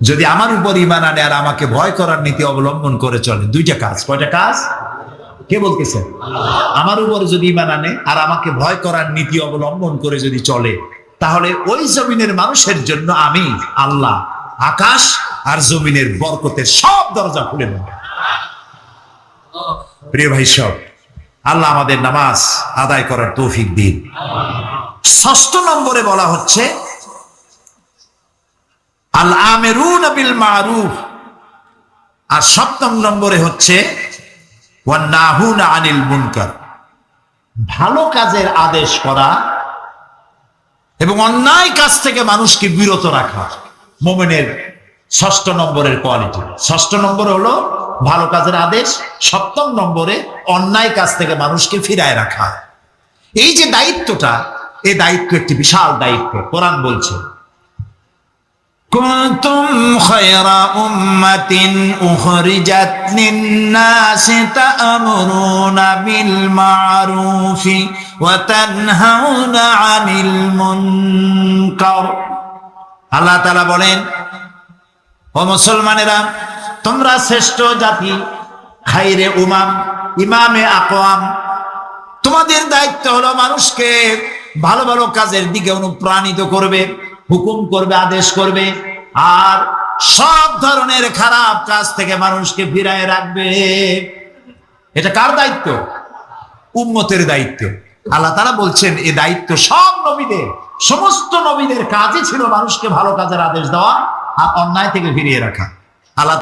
যদি আমার উপর ঈমান আনে আর আমাকে ভয় করার নীতি অবলম্বন করে চলে, দুইটা কাজ। কয়টা কাজ? কে বলতেছেন? আমার উপর যদি ঈমান আনে আর আমাকে ভয় করার নীতি অবলম্বন করে যদি চলে, তাহলে ওই জমিনের মানুষের জন্য আমি আল্লাহ আকাশ আর জমিনের বরকতের সব দরজা খুলে দেব। প্রিয় ভাই সব, আল্লাহ আমাদের নামাজ আদায় করার তৌফিক দিন। ৬ষ্ঠ নম্বরে বলা হচ্ছে আল আমিরুনা বিল মারুফ, আর ৭ম নম্বরে হচ্ছে ওয়ান নাহুনা আনিল মুনকার, ভালো কাজের আদেশ করা এবং অন্যায় কাজ থেকে মানুষকে বিরত রাখা মুমিনের ৬ষ্ঠ নম্বরের কোয়ালিটি। ৬ষ্ঠ নম্বর হলো ভালো কাজের আদেশ, ৭ম নম্বরে অন্যায় কাজ থেকে মানুষকে ফিরায় রাখা। এই যে দায়িত্বটা, এই দায়িত্ব একটি বিশাল দায়িত্ব। কোরআন বলছে, কুনতুম খায়রা উম্মাতিন উখরিজাত লিন-নাসি তা'মুরুনা বিল মা'রুফি ওয়া তানহাউনা আনিল মুনকার। আল্লাহ তাআলা বলেন, ও মুসলমানেরা, তোমরা শ্রেষ্ঠ জাতি, খাইরে উমাম, ইমামে আকওয়াম। তোমাদের দায়িত্ব হলো মানুষকে ভালো ভালো কাজের দিকে অনুপ্রাণিত করবে, হুকুম করবে, আদেশ করবে, আর সব ধরনের খারাপ কাজ থেকে মানুষকে ফিরায় রাখবে। এটা কার দায়িত্ব? উম্মতের দায়িত্ব। আল্লাহ তাআলা বলছেন এই দায়িত্ব সব নবীদের, সমস্ত নবীদের কাজই ছিল মানুষকে ভালো কাজের আদেশ দেওয়া আর অন্যায় থেকে ফিরিয়ে রাখা।